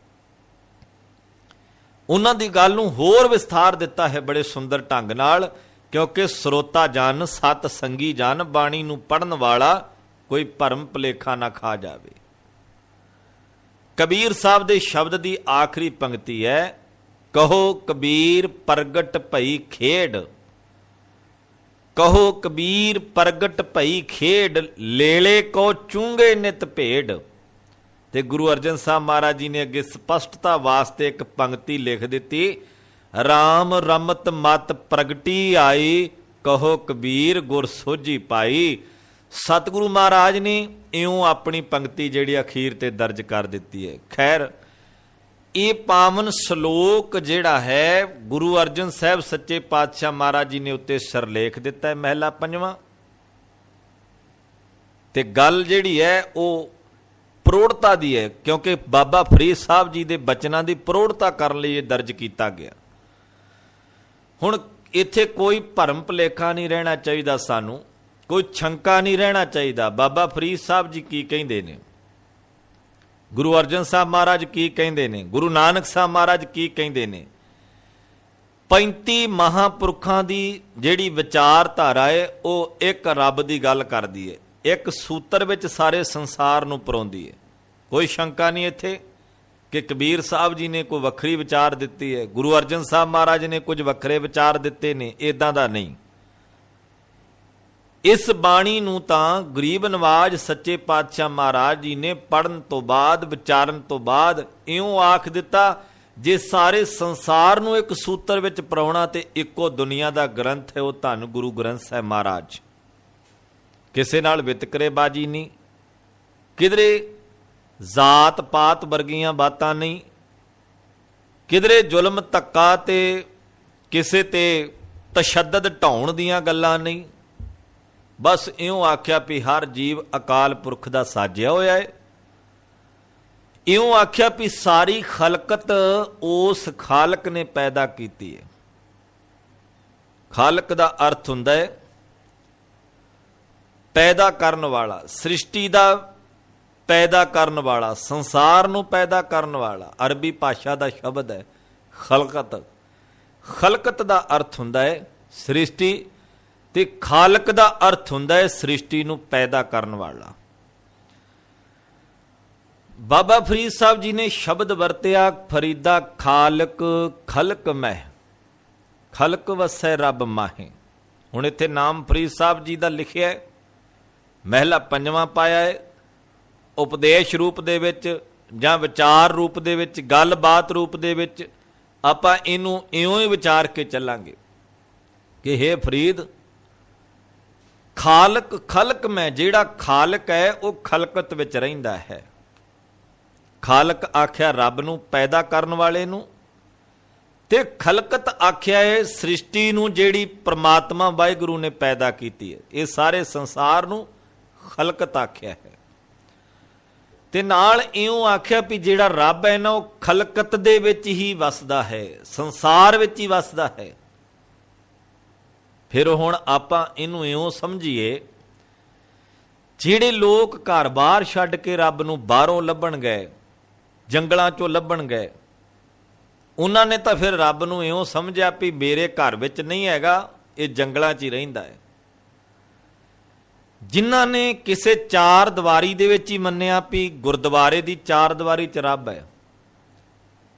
ਉਹਨਾਂ ਦੀ ਗੱਲ ਨੂੰ ਹੋਰ ਵਿਸਥਾਰ ਦਿੱਤਾ ਹੈ ਬੜੇ ਸੁੰਦਰ ਢੰਗ ਨਾਲ। ਕਿਉਂਕਿ ਸਰੋਤਾ ਜਨ ਸਤ ਸੰਗੀ ਜਨ, ਬਾਣੀ ਨੂੰ ਪੜਨ ਵਾਲਾ ਕੋਈ ਭਰਮ ਭੁਲੇਖਾ ਨਾ ਖਾ ਜਾਵੇ। ਕਬੀਰ ਸਾਹਿਬ ਦੇ ਸ਼ਬਦ ਦੀ ਆਖਰੀ ਪੰਕਤੀ ਹੈ, ਕਹੋ ਕਬੀਰ ਪ੍ਰਗਟ ਭਈ ਖੇਡ, ਕਹੋ ਕਬੀਰ ਪ੍ਰਗਟ ਭਈ ਖੇਡ, ਲੇਲੇ ਕੋ ਚੂੰਗੇ ਨਿਤ ਭੇਡ। ਤੇ ਗੁਰੂ ਅਰਜਨ ਸਾਹਿਬ ਮਹਾਰਾਜ ਜੀ ਨੇ ਅੱਗੇ ਸਪਸ਼ਟਤਾ ਵਾਸਤੇ ਇੱਕ ਪੰਕਤੀ ਲਿਖ ਦਿੱਤੀ, ਰਾਮ ਰਮਤ ਮਤ ਪ੍ਰਗਟੀ ਆਈ, ਕਹੋ ਕਬੀਰ ਗੁਰ ਸੋਝੀ ਪਾਈ। ਸਤਿਗੁਰੂ ਮਹਾਰਾਜ ਨੇ ਇਉਂ ਆਪਣੀ ਪੰਕਤੀ ਜਿਹੜੀ ਅਖੀਰ ਤੇ ਦਰਜ ਕਰ ਦਿੱਤੀ ਹੈ। ਖੈਰ, ਇਹ ਪਾਵਨ ਸ਼ਲੋਕ ਜਿਹੜਾ ਹੈ ਗੁਰੂ ਅਰਜਨ ਸਾਹਿਬ ਸੱਚੇ ਪਾਤਸ਼ਾਹ ਮਹਾਰਾਜ ਜੀ ਨੇ ਉੱਤੇ ਸਿਰਲੇਖ ਦਿੱਤਾ ਹੈ, ਮਹਿਲਾ ਪੰਜਵਾਂ। ਤੇ ਗੱਲ ਜਿਹੜੀ ਹੈ ਉਹ ਪ੍ਰੋੜਤਾ ਦੀ ਹੈ, ਕਿਉਂਕਿ ਬਾਬਾ ਫਰੀਦ ਸਾਹਿਬ ਜੀ ਦੇ ਬਚਨਾਂ ਦੀ ਪ੍ਰੋੜਤਾ ਕਰਨ ਲਈ ਇਹ ਦਰਜ ਕੀਤਾ ਗਿਆ। ਹੁਣ ਇੱਥੇ ਕੋਈ ਭਰਮ ਭੁਲੇਖਾ ਨਹੀਂ ਰਹਿਣਾ ਚਾਹੀਦਾ, ਸਾਨੂੰ ਕੋਈ ਸ਼ੰਕਾ ਨਹੀਂ ਰਹਿਣਾ ਚਾਹੀਦਾ। ਬਾਬਾ ਫਰੀਦ ਸਾਹਿਬ ਜੀ ਕੀ ਕਹਿੰਦੇ ਨੇ, ਗੁਰੂ ਅਰਜਨ ਸਾਹਿਬ ਮਹਾਰਾਜ ਕੀ ਕਹਿੰਦੇ ਨੇ, ਗੁਰੂ ਨਾਨਕ ਸਾਹਿਬ ਮਹਾਰਾਜ ਕੀ ਕਹਿੰਦੇ ਨੇ। 35 ਮਹਾਂਪੁਰਖਾਂ ਦੀ ਜਿਹੜੀ ਵਿਚਾਰਧਾਰਾ ਹੈ ਉਹ ਇੱਕ ਰੱਬ ਦੀ ਗੱਲ ਕਰਦੀ ਹੈ, ਇੱਕ ਸੂਤਰ ਵਿੱਚ ਸਾਰੇ ਸੰਸਾਰ ਨੂੰ ਪਰੋਂਦੀ ਹੈ। ਕੋਈ ਸ਼ੰਕਾ ਨਹੀਂ ਇੱਥੇ ਕਿ ਕਬੀਰ ਸਾਹਿਬ ਜੀ ਨੇ ਕੋਈ ਵੱਖਰੀ ਵਿਚਾਰ ਦਿੱਤੀ ਹੈ, ਗੁਰੂ ਅਰਜਨ ਸਾਹਿਬ ਮਹਾਰਾਜ ਨੇ ਕੁਝ ਵੱਖਰੇ ਵਿਚਾਰ ਦਿੱਤੇ ਨੇ, ਇਦਾਂ ਦਾ ਨਹੀਂ। ਇਸ ਬਾਣੀ ਨੂੰ ਤਾਂ ਗਰੀਬ ਨਵਾਜ ਸੱਚੇ ਪਾਤਸ਼ਾਹ ਮਹਾਰਾਜ ਜੀ ਨੇ ਪੜ੍ਹਨ ਤੋਂ ਬਾਅਦ, ਵਿਚਾਰਨ ਤੋਂ ਬਾਅਦ ਇਉਂ ਆਖ ਦਿੱਤਾ, ਜੇ ਸਾਰੇ ਸੰਸਾਰ ਨੂੰ ਇੱਕ ਸੂਤਰ ਵਿੱਚ ਪਰੋਣਾ ਤੇ ਇੱਕੋ ਦੁਨੀਆ ਦਾ ਗ੍ਰੰਥ ਹੈ ਉਹ ਧੰਨ ਗੁਰੂ ਗ੍ਰੰਥ ਸਾਹਿਬ ਮਹਾਰਾਜ। ਕਿਸੇ ਨਾਲ ਵਿਤਕਰੇਬਾਜ਼ੀ ਨਹੀਂ, ਕਿਧਰੇ ਜਾਤ ਪਾਤ ਵਰਗੀਆਂ ਬਾਤਾਂ ਨਹੀਂ, ਕਿਧਰੇ ਜ਼ੁਲਮ ਧੱਕਾ ਤੇ ਕਿਸੇ ਤੇ ਤਸ਼ੱਦਦ ਢਾਉਣ ਦੀਆਂ ਗੱਲਾਂ ਨਹੀਂ। ਬਸ ਇਉਂ ਆਖਿਆ ਵੀ ਹਰ ਜੀਵ ਅਕਾਲ ਪੁਰਖ ਦਾ ਸਾਜਿਆ ਹੋਇਆ ਹੈ। ਇਉਂ ਆਖਿਆ ਵੀ ਸਾਰੀ ਖਲਕਤ ਉਸ ਖਾਲਕ ਨੇ ਪੈਦਾ ਕੀਤੀ ਹੈ। ਖਾਲਕ ਦਾ ਅਰਥ ਹੁੰਦਾ ਹੈ ਪੈਦਾ ਕਰਨ ਵਾਲਾ, ਸ੍ਰਿਸ਼ਟੀ ਦਾ ਪੈਦਾ ਕਰਨ ਵਾਲਾ, ਸੰਸਾਰ ਨੂੰ ਪੈਦਾ ਕਰਨ ਵਾਲਾ। ਅਰਬੀ ਭਾਸ਼ਾ ਦਾ ਸ਼ਬਦ ਹੈ ਖਲਕਤ। ਖਲਕਤ ਦਾ ਅਰਥ ਹੁੰਦਾ ਹੈ ਸ੍ਰਿਸ਼ਟੀ, ਤੇ ਖਾਲਕ ਦਾ ਅਰਥ ਹੁੰਦਾ ਹੈ ਸ੍ਰਿਸ਼ਟੀ ਨੂੰ ਪੈਦਾ ਕਰਨ ਵਾਲਾ। ਬਾਬਾ ਫਰੀਦ ਸਾਹਿਬ ਜੀ ਨੇ ਸ਼ਬਦ ਵਰਤਿਆ, ਫਰੀਦਾ ਖਾਲਕ ਖਲਕ ਮਹਿ, ਖਲਕ ਵਸੈ ਰੱਬ ਮਾਹੇ। ਹੁਣ ਇੱਥੇ ਨਾਮ ਫਰੀਦ ਸਾਹਿਬ ਜੀ ਦਾ ਲਿਖਿਆ ਹੈ, ਮਹਿਲਾ ਪੰਜਵਾਂ ਪਾਇਆ ਹੈ। ਉਪਦੇਸ਼ ਰੂਪ ਦੇ ਵਿੱਚ ਜਾਂ ਵਿਚਾਰ ਰੂਪ ਦੇ ਵਿੱਚ, ਗੱਲਬਾਤ ਰੂਪ ਦੇ ਵਿੱਚ ਆਪਾਂ ਇਹਨੂੰ ਇਉਂ ਹੀ ਵਿਚਾਰ ਕੇ ਚੱਲਾਂਗੇ ਕਿ ਹੇ ਫਰੀਦ, ਖਾਲਕ ਖਲਕ ਮੈਂ, ਜਿਹੜਾ ਖਾਲਕ ਹੈ ਉਹ ਖਲਕਤ ਵਿੱਚ ਰਹਿੰਦਾ ਹੈ। ਖਾਲਕ ਆਖਿਆ ਰੱਬ ਨੂੰ, ਪੈਦਾ ਕਰਨ ਵਾਲੇ ਨੂੰ, ਤੇ ਖਲਕਤ ਆਖਿਆ ਹੈ ਸ੍ਰਿਸ਼ਟੀ ਨੂੰ ਜਿਹੜੀ ਪ੍ਰਮਾਤਮਾ ਵਾਹਿਗੁਰੂ ਨੇ ਪੈਦਾ ਕੀਤੀ ਹੈ। ਇਹ ਸਾਰੇ ਸੰਸਾਰ ਨੂੰ ਖਲਕਤ ਆਖਿਆ ਹੈ। ਤੇ ਨਾਲ ਇਉਂ ਆਖਿਆ ਵੀ ਜਿਹੜਾ ਰੱਬ ਹੈ ਨਾ ਉਹ ਖਲਕਤ ਦੇ ਵਿੱਚ ਹੀ ਵਸਦਾ ਹੈ, ਸੰਸਾਰ ਵਿੱਚ ਹੀ ਵਸਦਾ ਹੈ। ਫਿਰ ਹੁਣ ਆਪਾਂ ਇਹਨੂੰ ਇਉਂ ਸਮਝੀਏ, ਜਿਹੜੇ ਲੋਕ ਘਰ-ਬਾਰ ਛੱਡ ਕੇ ਰੱਬ ਨੂੰ ਬਾਹਰੋਂ ਲੱਭਣ ਗਏ, ਜੰਗਲਾਂ 'ਚੋਂ ਲੱਭਣ ਗਏ, ਉਹਨਾਂ ਨੇ ਤਾਂ ਫਿਰ ਰੱਬ ਨੂੰ ਇਉਂ ਸਮਝਿਆ ਵੀ ਮੇਰੇ ਘਰ ਵਿੱਚ ਨਹੀਂ ਹੈਗਾ, ਇਹ ਜੰਗਲਾਂ 'ਚ ਹੀ ਰਹਿੰਦਾ ਹੈ। ਜਿਨ੍ਹਾਂ ਨੇ ਕਿਸੇ ਚਾਰ ਦੀਵਾਰੀ ਦੇ ਵਿੱਚ ਹੀ ਮੰਨਿਆ ਵੀ ਗੁਰਦੁਆਰੇ ਦੀ ਚਾਰ ਦੀਵਾਰੀ 'ਚ ਰੱਬ ਹੈ,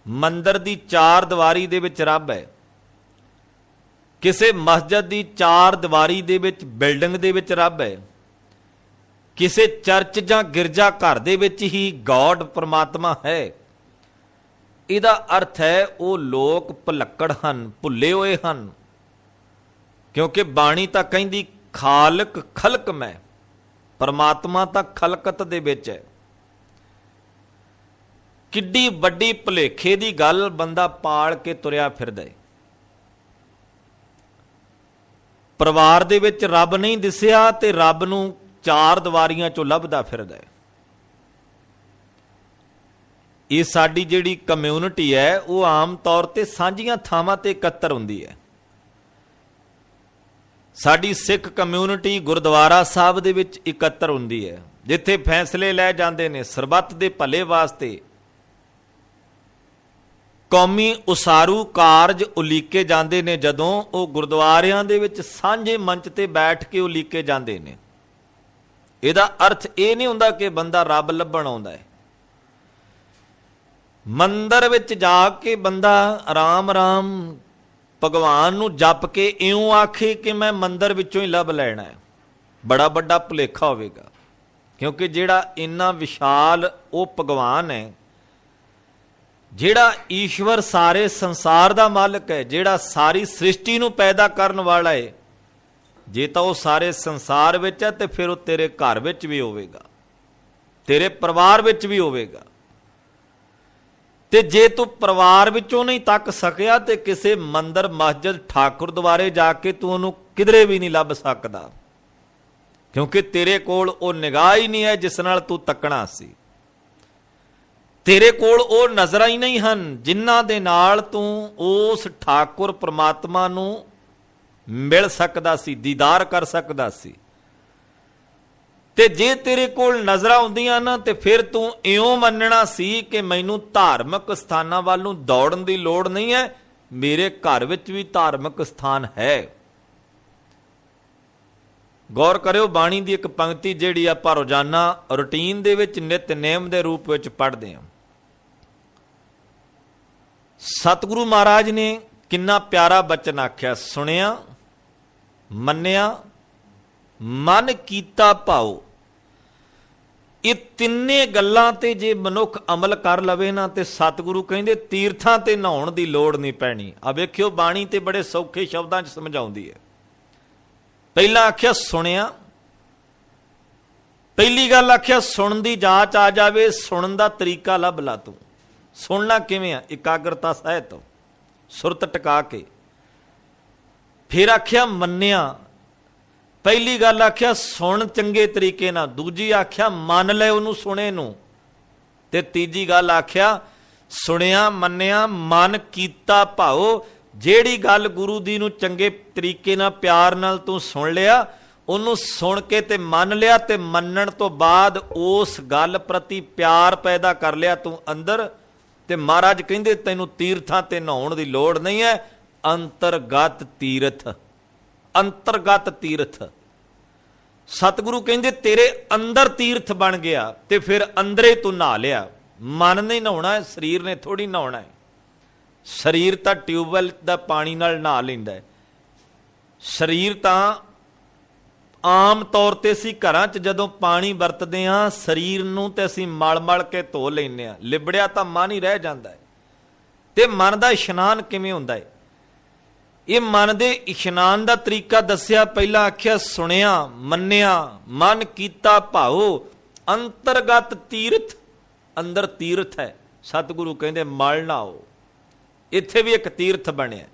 ਮੰਦਿਰ ਦੀ ਚਾਰ ਦੀਵਾਰੀ ਦੇ ਵਿੱਚ ਰੱਬ ਹੈ, ਕਿਸੇ ਮਸਜਿਦ ਦੀ ਚਾਰ ਦੀਵਾਰੀ ਦੇ ਵਿੱਚ, ਬਿਲਡਿੰਗ ਦੇ ਵਿੱਚ ਰੱਬ ਹੈ, ਕਿਸੇ ਚਰਚ ਜਾਂ ਗਿਰਜਾ ਘਰ ਦੇ ਵਿੱਚ ਹੀ ਗੋਡ ਪਰਮਾਤਮਾ ਹੈ, ਇਹਦਾ ਅਰਥ ਹੈ ਉਹ ਲੋਕ ਭੁਲੱਕੜ ਹਨ, ਭੁੱਲੇ ਹੋਏ ਹਨ। ਕਿਉਂਕਿ ਬਾਣੀ ਤਾਂ ਕਹਿੰਦੀ ਖਾਲਕ ਖਲਕ ਮੈਂ, ਪਰਮਾਤਮਾ ਤਾਂ ਖਲਕਤ ਦੇ ਵਿੱਚ ਹੈ। ਕਿੱਡੀ ਵੱਡੀ ਭੁਲੇਖੇ ਦੀ ਗੱਲ ਬੰਦਾ ਪਾਲ ਕੇ ਤੁਰਿਆ ਫਿਰਦਾ ਹੈ। ਪਰਿਵਾਰ ਦੇ ਵਿੱਚ ਰੱਬ ਨਹੀਂ ਦਿਸਿਆ ਤੇ ਰੱਬ ਨੂੰ ਚਾਰ ਦੀਵਾਰੀਆਂ ਚੋਂ ਲੱਭਦਾ ਫਿਰਦਾ ਹੈ। ਇਹ ਸਾਡੀ ਜਿਹੜੀ ਕਮਿਊਨਿਟੀ ਹੈ ਉਹ ਆਮ ਤੌਰ ਤੇ ਸਾਂਝੀਆਂ ਥਾਵਾਂ ਤੇ ਇਕੱਤਰ ਹੁੰਦੀ ਹੈ। ਸਾਡੀ ਸਿੱਖ ਕਮਿਊਨਿਟੀ ਗੁਰਦੁਆਰਾ ਸਾਹਿਬ ਦੇ ਵਿੱਚ ਇਕੱਤਰ ਹੁੰਦੀ ਹੈ, ਜਿੱਥੇ ਫੈਸਲੇ ਲੈ ਜਾਂਦੇ ਨੇ ਸਰਬੱਤ ਦੇ ਭਲੇ ਵਾਸਤੇ। ਕੌਮੀ ਉਸਾਰੂ ਕਾਰਜ ਉਲੀਕੇ ਜਾਂਦੇ ਨੇ ਜਦੋਂ ਉਹ ਗੁਰਦੁਆਰਿਆਂ ਦੇ ਵਿੱਚ ਸਾਂਝੇ ਮੰਚ ਤੇ ਬੈਠ ਕੇ ਉਲੀਕੇ ਜਾਂਦੇ ਨੇ। ਇਹਦਾ ਅਰਥ ਇਹ ਨਹੀਂ ਹੁੰਦਾ ਕਿ ਬੰਦਾ ਰੱਬ ਲੱਭਣ ਆਉਂਦਾ ਹੈ। ਮੰਦਰ ਵਿੱਚ ਜਾ ਕੇ ਬੰਦਾ ਆਰਾਮ ਆਰਾਮ ਭਗਵਾਨ ਨੂੰ ਜਪ ਕੇ ਇਉਂ ਆਖੇ ਕਿ ਮੈਂ ਮੰਦਰ ਵਿੱਚੋਂ ਹੀ ਲੱਭ ਲੈਣਾ ਹੈ, ਬੜਾ ਵੱਡਾ ਭੁਲੇਖਾ ਹੋਵੇਗਾ। ਕਿਉਂਕਿ ਜਿਹੜਾ ਇੰਨਾ ਵਿਸ਼ਾਲ ਉਹ ਭਗਵਾਨ ਹੈ, ਜਿਹੜਾ ਈਸ਼ਵਰ ਸਾਰੇ ਸੰਸਾਰ ਦਾ ਮਾਲਕ ਹੈ, ਜਿਹੜਾ ਸਾਰੀ ਸ੍ਰਿਸ਼ਟੀ ਨੂੰ ਪੈਦਾ ਕਰਨ ਵਾਲਾ ਹੈ, ਜੇ ਤਾਂ ਉਹ ਸਾਰੇ ਸੰਸਾਰ ਵਿੱਚ ਹੈ ਤੇ ਫਿਰ ਉਹ ਤੇਰੇ ਘਰ ਵਿੱਚ ਵੀ ਹੋਵੇਗਾ, ਤੇਰੇ ਪਰਿਵਾਰ ਵਿੱਚ ਵੀ ਹੋਵੇਗਾ। ਤੇ ਜੇ ਤੂੰ ਪਰਿਵਾਰ ਵਿੱਚੋਂ ਨਹੀਂ ਤੱਕ ਸਕਿਆ ਤੇ ਕਿਸੇ ਮੰਦਰ ਮਸਜਿਦ ਠਾਕੁਰ ਦੁਆਰੇ ਜਾ ਕੇ ਤੂੰ ਉਹਨੂੰ ਕਿਧਰੇ ਵੀ ਨਹੀਂ ਲੱਭ ਸਕਦਾ, ਕਿਉਂਕਿ ਤੇਰੇ ਕੋਲ ਉਹ ਨਿਗਾਹ ਹੀ ਨਹੀਂ ਹੈ ਜਿਸ ਨਾਲ ਤੂੰ ਤੱਕਣਾ ਸੀ। ਤੇਰੇ ਕੋਲ ਉਹ ਨਜ਼ਰਾਂ ਹੀ ਨਹੀਂ ਹਨ ਜਿਨ੍ਹਾਂ ਦੇ ਨਾਲ ਤੂੰ ਉਸ ਠਾਕੁਰ ਪ੍ਰਮਾਤਮਾ ਨੂੰ ਮਿਲ ਸਕਦਾ ਸੀ, ਦੀਦਾਰ ਕਰ ਸਕਦਾ ਸੀ। ਤੇ ਜੇ ਤੇਰੇ ਕੋਲ ਨਜ਼ਰਾਂ ਹੁੰਦੀਆਂ ਨਾ ਤੇ ਫਿਰ ਤੂੰ ਇਉਂ ਮੰਨਣਾ ਸੀ ਕਿ ਮੈਨੂੰ ਧਾਰਮਿਕ ਸਥਾਨਾਂ ਵੱਲ ਨੂੰ ਦੌੜਨ ਦੀ ਲੋੜ ਨਹੀਂ ਹੈ, ਮੇਰੇ ਘਰ ਵਿੱਚ ਵੀ ਧਾਰਮਿਕ ਸਥਾਨ ਹੈ। ਗੌਰ ਕਰਿਓ, ਬਾਣੀ ਦੀ ਇੱਕ ਪੰਕਤੀ ਜਿਹੜੀ ਆਪਾਂ ਰੋਜ਼ਾਨਾ ਰੂਟੀਨ ਦੇ ਵਿੱਚ ਨਿਤਨੇਮ ਦੇ ਰੂਪ ਵਿੱਚ ਪੜ੍ਹਦੇ ਹਾਂ। ਸਤਿਗੁਰੂ ਮਹਾਰਾਜ ਨੇ ਕਿੰਨਾ ਪਿਆਰਾ ਬਚਨ ਆਖਿਆ, ਸੁਣਿਆ, ਮੰਨਿਆ, ਮਨ ਕੀਤਾ ਭਾਉ। ਇਹ ਤਿੰਨੇ ਗੱਲਾਂ ਤੇ ਜੇ ਮਨੁੱਖ ਅਮਲ ਕਰ ਲਵੇ ਨਾ ਤੇ ਸਤਿਗੁਰੂ ਕਹਿੰਦੇ ਤੀਰਥਾਂ ਤੇ ਨਹਾਉਣ ਦੀ ਲੋੜ ਨਹੀਂ ਪੈਣੀ। ਆ ਵੇਖਿਓ, ਬਾਣੀ ਤੇ ਬੜੇ ਸੌਖੇ ਸ਼ਬਦਾਂ 'ਚ ਸਮਝਾਉਂਦੀ ਹੈ। ਪਹਿਲਾਂ ਆਖਿਆ ਸੁਣਿਆ, ਪਹਿਲੀ ਗੱਲ ਆਖਿਆ ਸੁਣਨ ਦੀ ਜਾਂਚ ਆ ਜਾਵੇ, ਸੁਣਨ ਦਾ ਤਰੀਕਾ ਲੱਭ ਲਾ ਤੂੰ। ਸੁਣਨਾ ਕਿਵੇਂ ਆ? ਇਕਾਗਰਤਾ ਸਹਿਤ, ਸੁਰਤ ਟਿਕਾ ਕੇ। ਫਿਰ ਆਖਿਆ ਮੰਨਿਆ, ਪਹਿਲੀ ਗੱਲ ਆਖਿਆ ਸੁਣ ਚੰਗੇ ਤਰੀਕੇ ਨਾਲ, ਦੂਜੀ ਆਖਿਆ ਮੰਨ ਲੈ ਉਹਨੂੰ ਸੁਣੇ ਨੂੰ, ਤੇ ਤੀਜੀ ਗੱਲ ਆਖਿਆ ਸੁਣਿਆ ਮੰਨਿਆ ਮਨ ਕੀਤਾ ਭਾਉ। ਜਿਹੜੀ ਗੱਲ ਗੁਰੂ ਦੀ ਨੂੰ ਚੰਗੇ ਤਰੀਕੇ ਨਾਲ ਪਿਆਰ ਨਾਲ ਤੂੰ ਸੁਣ ਲਿਆ, ਉਹਨੂੰ ਸੁਣ ਕੇ ਤੇ ਮੰਨ ਲਿਆ, ਤੇ ਮੰਨਣ ਤੋਂ ਬਾਅਦ ਉਸ ਗੱਲ ਪ੍ਰਤੀ ਪਿਆਰ ਪੈਦਾ ਕਰ ਲਿਆ ਤੂੰ ਅੰਦਰ, ਤੇ ਮਹਾਰਾਜ ਕਹਿੰਦੇ ਤੈਨੂੰ ਤੀਰਥਾਂ ਤੇ ਨਹਾਉਣ ਦੀ ਲੋੜ ਨਹੀਂ ਹੈ। ਅੰਤਰਗਤ ਤੀਰਥ, ਅੰਤਰਗਤ ਤੀਰਥ। ਸਤਿਗੁਰੂ ਕਹਿੰਦੇ ਤੇਰੇ ਅੰਦਰ ਤੀਰਥ ਬਣ ਗਿਆ, ਤੇ ਫਿਰ ਅੰਦਰੇ ਤੂੰ ਨਹਾ ਲਿਆ। ਮਨ ਨਹੀਂ ਨਹਾਉਣਾ ਹੈ, ਸਰੀਰ ਨੇ ਥੋੜੀ ਨਹਾਉਣਾ ਹੈ। ਸਰੀਰ ਤਾਂ ਟਿਊਬਵੈਲ ਦਾ ਪਾਣੀ ਨਾਲ ਨਹਾ ਲੈਂਦਾ ਹੈ। ਸਰੀਰ ਤਾਂ ਆਮ ਤੌਰ ਤੇ ਅਸੀਂ ਘਰਾਂ 'ਚ ਜਦੋਂ ਪਾਣੀ ਵਰਤਦੇ ਹਾਂ, ਸਰੀਰ ਨੂੰ ਤੇ ਅਸੀਂ ਮਲ ਕੇ ਧੋ ਲੈਂਦੇ ਹਾਂ, ਲਿਬੜਿਆ ਤਾਂ ਮਨ ਹੀ ਰਹਿ ਜਾਂਦਾ ਹੈ। ਤੇ ਮਨ ਦਾ ਇਸ਼ਨਾਨ ਕਿਵੇਂ ਹੁੰਦਾ ਹੈ? ਇਹ ਮਨ ਦੇ ਇਸ਼ਨਾਨ ਦਾ ਤਰੀਕਾ ਦੱਸਿਆ। ਪਹਿਲਾਂ ਆਖਿਆ ਸੁਣਿਆ, ਮੰਨਿਆ, ਮਨ ਕੀਤਾ ਭਾਉ। ਅੰਤਰਗਤ ਤੀਰਥ, ਅੰਦਰ ਤੀਰਥ ਹੈ। ਸਤਿਗੁਰੂ ਕਹਿੰਦੇ ਮਲ ਨਹਾਓ। ਇੱਥੇ ਵੀ ਇੱਕ ਤੀਰਥ ਬਣਿਆ।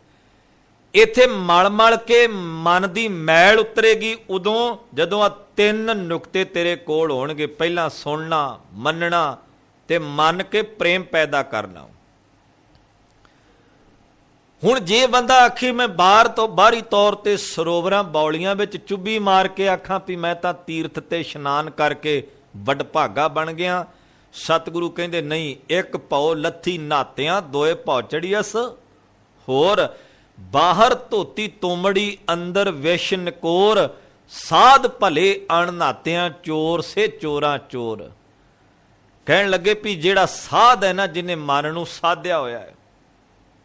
ਇੱਥੇ ਮਲ ਕੇ ਮਨ ਦੀ ਮੈਲ ਉਤਰੇਗੀ ਉਦੋਂ ਜਦੋਂ ਆ ਤਿੰਨ ਨੁਕਤੇ ਤੇਰੇ ਕੋਲ ਹੋਣਗੇ। ਪਹਿਲਾਂ ਸੁਣਨਾ, ਮੰਨਣਾ ਤੇ ਮੰਨ ਕੇ ਪ੍ਰੇਮ ਪੈਦਾ ਕਰਨਾ। ਹੁਣ ਜੇ ਬੰਦਾ ਆਖੇ ਮੈਂ ਬਾਹਰੀ ਤੌਰ ਤੇ ਸਰੋਵਰਾਂ ਬੌਲੀਆਂ ਵਿੱਚ ਚੁੱਭੀ ਮਾਰ ਕੇ ਆਖਾਂ ਵੀ ਮੈਂ ਤਾਂ ਤੀਰਥ ਤੇ ਇਸ਼ਨਾਨ ਕਰਕੇ ਵਡਭਾਗਾ ਬਣ ਗਿਆ, ਸਤਿਗੁਰੂ ਕਹਿੰਦੇ ਨਹੀਂ, ਇੱਕ ਭਉ ਲੱਥੀ ਨਾਤਿਆਂ ਦੋਏ ਭਉ ਚੜੀਅਸ ਹੋਰ। ਬਾਹਰ ਧੋਤੀ ਤੋਮੜੀ ਅੰਦਰ ਵਿਸ਼ ਨਕੋਰ, ਸਾਧ ਭਲੇ ਅਣਨਾਤਿਆਂ ਚੋਰ ਸੇ ਚੋਰਾਂ ਚੋਰ। ਕਹਿਣ ਲੱਗੇ ਵੀ ਜਿਹੜਾ ਸਾਧ ਹੈ ਨਾ, ਜਿਹਨੇ ਮਨ ਨੂੰ ਸਾਧਿਆ ਹੋਇਆ ਹੈ,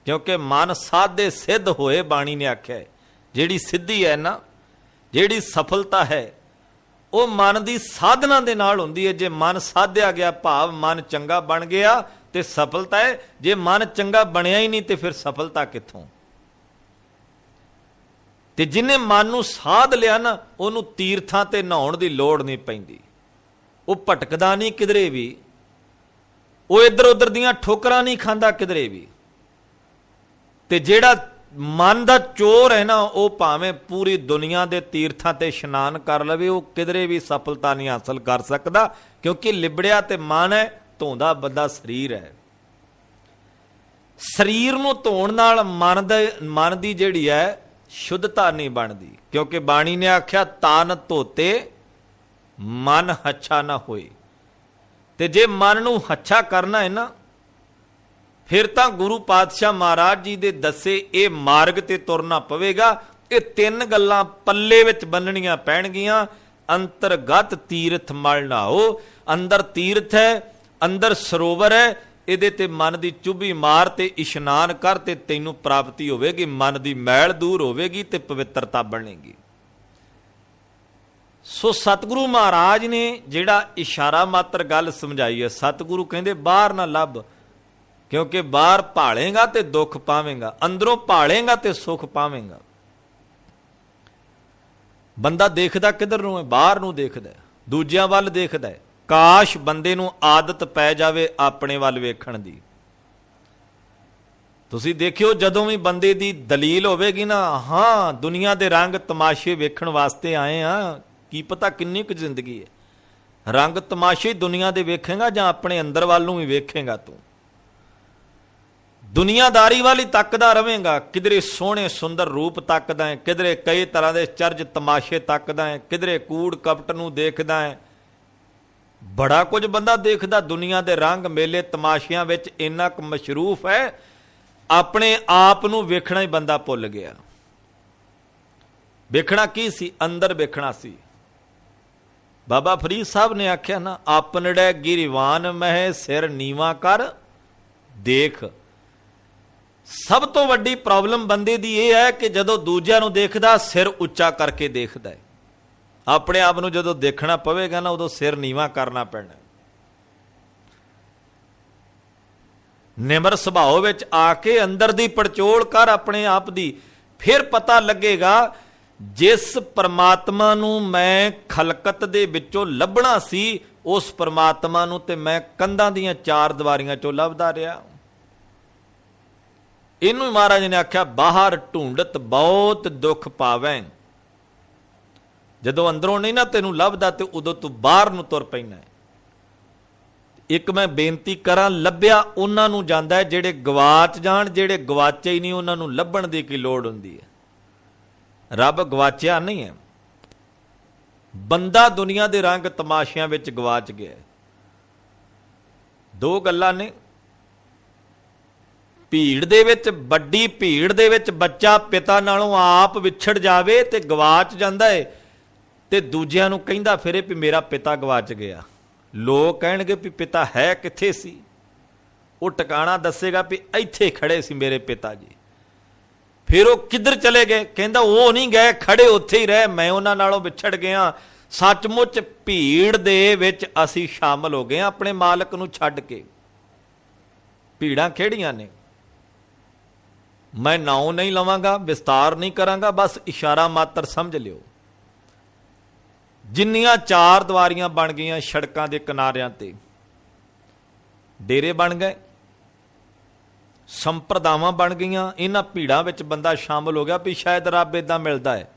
ਕਿਉਂਕਿ ਮਨ ਸਾਧੇ ਸਿੱਧ ਹੋਏ, ਬਾਣੀ ਨੇ ਆਖਿਆ। ਜਿਹੜੀ ਸਿੱਧੀ ਹੈ ਨਾ, ਜਿਹੜੀ ਸਫਲਤਾ ਹੈ, ਉਹ ਮਨ ਦੀ ਸਾਧਨਾ ਦੇ ਨਾਲ ਹੁੰਦੀ ਹੈ। ਜੇ ਮਨ ਸਾਧਿਆ ਗਿਆ, ਭਾਵ ਮਨ ਚੰਗਾ ਬਣ ਗਿਆ, ਤੇ ਸਫਲਤਾ ਹੈ। ਜੇ ਮਨ ਚੰਗਾ ਬਣਿਆ ਹੀ ਨਹੀਂ ਤੇ ਫਿਰ ਸਫਲਤਾ ਕਿੱਥੋਂ? ਤੇ ਜਿਹਨੇ ਮਨ ਨੂੰ ਸਾਧ ਲਿਆ ਨਾ, ਉਹਨੂੰ ਤੀਰਥਾਂ ਤੇ ਨਹਾਉਣ ਦੀ ਲੋੜ ਨਹੀਂ ਪੈਂਦੀ। ਉਹ ਭਟਕਦਾ ਨਹੀਂ ਕਿਧਰੇ ਵੀ, ਉਹ ਇੱਧਰ ਉੱਧਰ ਦੀਆਂ ਠੋਕਰਾਂ ਨਹੀਂ ਖਾਂਦਾ ਕਿਧਰੇ ਵੀ। ਤੇ ਜਿਹੜਾ ਮਨ ਦਾ ਚੋਰ ਹੈ ਨਾ, ਉਹ ਭਾਵੇਂ ਪੂਰੀ ਦੁਨੀਆ ਦੇ ਤੀਰਥਾਂ ਤੇ ਇਸ਼ਨਾਨ ਕਰ ਲਵੇ, ਉਹ ਕਿਧਰੇ ਵੀ ਸਫਲਤਾ ਨਹੀਂ ਹਾਸਲ ਕਰ ਸਕਦਾ, ਕਿਉਂਕਿ ਲਿਬੜਿਆ ਤੇ ਮਨ ਹੈ, ਧੋਂਦਾ ਬੰਦਾ ਸਰੀਰ ਹੈ। ਸਰੀਰ ਨੂੰ ਧੋਣ ਨਾਲ ਮਨ ਦੀ ਜਿਹੜੀ ਹੈ ਸ਼ੁੱਧਤਾ ਨਹੀਂ ਬਣਦੀ, ਕਿਉਂਕਿ ਬਾਣੀ ਨੇ ਆਖਿਆ ਤਨ ਧੋਤੇ ਮਨ ਹੱਛਾ ਨਾ ਹੋਏ। ਤੇ ਜੇ ਮਨ ਨੂੰ ਹੱਛਾ ਕਰਨਾ ਹੈ ਨਾ, फिर तां गुरु पातशाह महाराज जी दे दसे ये मार्ग ते तुरना पवेगा। ये तीन गल्लां पल्ले विच बन्नणियां पैणगियां। अंतरगत तीर्थ मल नहाओ, अंदर तीर्थ है, अंदर सरोवर है, ਇਹਦੇ ਤੇ ਮਨ ਦੀ ਚੁੱਭੀ ਮਾਰ ਤੇ ਇਸ਼ਨਾਨ ਕਰ ਤੇ ਤੈਨੂੰ ਪ੍ਰਾਪਤੀ ਹੋਵੇਗੀ, ਮਨ ਦੀ ਮੈਲ ਦੂਰ ਹੋਵੇਗੀ ਤੇ ਪਵਿੱਤਰਤਾ ਬਣੇਗੀ। ਸੋ ਸਤਿਗੁਰੂ ਮਹਾਰਾਜ ਨੇ ਜਿਹੜਾ ਇਸ਼ਾਰਾ ਮਾਤਰ ਗੱਲ ਸਮਝਾਈ ਹੈ, ਸਤਿਗੁਰੂ ਕਹਿੰਦੇ ਬਾਹਰ ਨਾ ਲੱਭ, ਕਿਉਂਕਿ ਬਾਹਰ ਭਾਲੇਗਾ ਤੇ ਦੁੱਖ ਪਾਵੇਂਗਾ, ਅੰਦਰੋਂ ਭਾਲੇਗਾ ਤੇ ਸੁੱਖ ਪਾਵੇਂਗਾ। ਬੰਦਾ ਦੇਖਦਾ ਕਿੱਧਰ ਨੂੰ ਹੈ? ਬਾਹਰ ਨੂੰ ਦੇਖਦਾ, ਦੂਜਿਆਂ ਵੱਲ ਦੇਖਦਾ। ਕਾਸ਼ ਬੰਦੇ ਨੂੰ ਆਦਤ ਪੈ ਜਾਵੇ ਆਪਣੇ ਵੱਲ ਵੇਖਣ ਦੀ। ਤੁਸੀਂ ਦੇਖਿਓ ਜਦੋਂ ਵੀ ਬੰਦੇ ਦੀ ਦਲੀਲ ਹੋਵੇਗੀ ਨਾ, ਹਾਂ ਦੁਨੀਆ ਦੇ ਰੰਗ ਤਮਾਸ਼ੇ ਵੇਖਣ ਵਾਸਤੇ ਆਏ ਆ, ਕੀ ਪਤਾ ਕਿੰਨੀ ਕੁ ਜ਼ਿੰਦਗੀ ਹੈ। ਰੰਗ ਤਮਾਸ਼ੇ ਦੁਨੀਆ ਦੇ ਵੇਖੇਗਾ ਜਾਂ ਆਪਣੇ ਅੰਦਰ ਵੱਲ ਨੂੰ ਵੀ ਵੇਖੇਗਾ? ਤੂੰ ਦੁਨੀਆਦਾਰੀ ਵਾਲੀ ਤੱਕਦਾ ਰਵੇਂਗਾ, ਕਿਧਰੇ ਸੋਹਣੇ ਸੁੰਦਰ ਰੂਪ ਤੱਕਦਾ ਹੈ, ਕਿਧਰੇ ਕਈ ਤਰ੍ਹਾਂ ਦੇ ਚਰਜ ਤਮਾਸ਼ੇ ਤੱਕਦਾ ਹੈ, ਕਿਧਰੇ ਕੂੜ ਕਪਟ ਨੂੰ ਦੇਖਦਾ ਹੈ। ਬੜਾ ਕੁਝ ਬੰਦਾ ਦੇਖਦਾ ਦੁਨੀਆ ਦੇ ਰੰਗ ਮੇਲੇ ਤਮਾਸ਼ਿਆਂ ਵਿੱਚ, ਇੰਨਾ ਕੁ ਮਸ਼ਰੂਫ ਹੈ, ਆਪਣੇ ਆਪ ਨੂੰ ਵੇਖਣਾ ਹੀ ਬੰਦਾ ਭੁੱਲ ਗਿਆ। ਵੇਖਣਾ ਕੀ ਸੀ? ਅੰਦਰ ਵੇਖਣਾ ਸੀ। ਬਾਬਾ ਫਰੀਦ ਸਾਹਿਬ ਨੇ ਆਖਿਆ ਨਾ, ਆਪਨੜੇ ਗਿਰਵਾਨ ਮਹਿ ਸਿਰ ਨੀਵਾ ਕਰ ਦੇਖ। ਸਭ ਤੋਂ ਵੱਡੀ ਪ੍ਰੋਬਲਮ ਬੰਦੇ ਦੀ ਇਹ ਹੈ ਕਿ ਜਦੋਂ ਦੂਜਿਆਂ ਨੂੰ ਦੇਖਦਾ ਸਿਰ ਉੱਚਾ ਕਰਕੇ ਦੇਖਦਾ ਹੈ। ਆਪਣੇ ਆਪ ਨੂੰ ਜਦੋਂ ਦੇਖਣਾ ਪਵੇਗਾ ਨਾ, ਉਦੋਂ ਸਿਰ ਨੀਵਾਂ ਕਰਨਾ ਪੈਣਾ। ਨਿਮਰ ਸੁਭਾਅ ਵਿੱਚ ਆ ਕੇ ਅੰਦਰ ਦੀ ਪੜਚੋਲ ਕਰ ਆਪਣੇ ਆਪ ਦੀ, ਫਿਰ ਪਤਾ ਲੱਗੇਗਾ ਜਿਸ ਪਰਮਾਤਮਾ ਨੂੰ ਮੈਂ ਖਲਕਤ ਦੇ ਵਿੱਚੋਂ ਲੱਭਣਾ ਸੀ, ਉਸ ਪਰਮਾਤਮਾ ਨੂੰ ਤੇ ਮੈਂ ਕੰਧਾਂ ਦੀਆਂ ਚਾਰ ਦੀਵਾਰੀਆਂ ਚੋਂ ਲੱਭਦਾ ਰਿਹਾ। ਇਹਨੂੰ ਮਹਾਰਾਜ ਨੇ ਆਖਿਆ, ਬਾਹਰ ਢੂੰਡਤ ਬਹੁਤ ਦੁੱਖ ਪਾਵੈਂ। ਜਦੋਂ ਅੰਦਰੋਂ ਨਹੀਂ ਨਾ ਤੈਨੂੰ ਲੱਭਦਾ ਤੇ ਉਦੋਂ ਤੂੰ ਬਾਹਰ ਨੂੰ ਤੁਰ ਪੈਣਾ। ਇੱਕ ਮੈਂ ਬੇਨਤੀ ਕਰਾਂ, ਲੱਭਿਆ ਉਹਨਾਂ ਨੂੰ ਜਾਂਦਾ ਹੈ ਜਿਹੜੇ ਗਵਾਚ ਜਾਣ, ਜਿਹੜੇ ਗਵਾਚੇ ਹੀ ਨਹੀਂ ਉਹਨਾਂ ਨੂੰ ਲੱਭਣ ਦੀ ਕੀ ਲੋੜ ਹੁੰਦੀ ਹੈ। ਰੱਬ ਗਵਾਚਿਆ ਨਹੀਂ ਹੈ, ਬੰਦਾ ਦੁਨੀਆ ਦੇ ਰੰਗ ਤਮਾਸ਼ਿਆਂ ਵਿੱਚ ਗਵਾਚ ਗਿਆ। ਦੋ ਗੱਲਾਂ ਨੇ, ਭੀੜ ਦੇ ਵਿੱਚ, ਵੱਡੀ ਭੀੜ ਦੇ ਵਿੱਚ ਬੱਚਾ ਪਿਤਾ ਨਾਲੋਂ ਆਪ ਵਿਛੜ ਜਾਵੇ ਤੇ ਗਵਾਚ ਜਾਂਦਾ ਹੈ, ਤੇ ਦੂਜਿਆਂ ਨੂੰ ਕਹਿੰਦਾ ਫਿਰੇ ਵੀ ਮੇਰਾ ਪਿਤਾ ਗਵਾਚ ਗਿਆ। ਲੋਕ ਕਹਿਣਗੇ ਵੀ ਪਿਤਾ ਹੈ ਕਿੱਥੇ ਸੀ? ਉਹ ਟਿਕਾਣਾ ਦੱਸੇਗਾ ਵੀ ਇੱਥੇ ਖੜੇ ਸੀ ਮੇਰੇ ਪਿਤਾ ਜੀ। ਫਿਰ ਉਹ ਕਿੱਧਰ ਚਲੇ ਗਏ? ਕਹਿੰਦਾ ਉਹ ਨਹੀਂ ਗਏ, ਖੜੇ ਉੱਥੇ ਹੀ ਰਹੇ, ਮੈਂ ਉਹਨਾਂ ਨਾਲੋਂ ਵਿਛੜ ਗਿਆ। ਸੱਚਮੁੱਚ ਭੀੜ ਦੇ ਵਿੱਚ ਅਸੀਂ ਸ਼ਾਮਲ ਹੋ ਗਏ ਆਪਣੇ ਮਾਲਕ ਨੂੰ ਛੱਡ ਕੇ। ਭੀੜਾਂ ਕਿਹੜੀਆਂ ਨੇ? ਮੈਂ ਨਾਉ ਨਹੀਂ ਲਵਾਂਗਾ, ਵਿਸਤਾਰ ਨਹੀਂ ਕਰਾਂਗਾ, ਬਸ ਇਸ਼ਾਰਾ ਮਾਤਰ ਸਮਝ ਲਿਓ। ਜਿੰਨੀਆਂ ਚਾਰ ਦੀਵਾਰੀਆਂ ਬਣ ਗਈਆਂ ਸੜਕਾਂ ਦੇ ਕਿਨਾਰਿਆਂ ਤੇ, ਡੇਰੇ ਬਣ ਗਏ, ਸੰਪਰਦਾਵਾਂ ਬਣ ਗਈਆਂ, ਇਹਨਾਂ ਭੀੜਾਂ ਵਿੱਚ ਬੰਦਾ ਸ਼ਾਮਲ ਹੋ ਗਿਆ ਵੀ ਸ਼ਾਇਦ ਰੱਬ ਇਦਾਂ ਮਿਲਦਾ ਹੈ।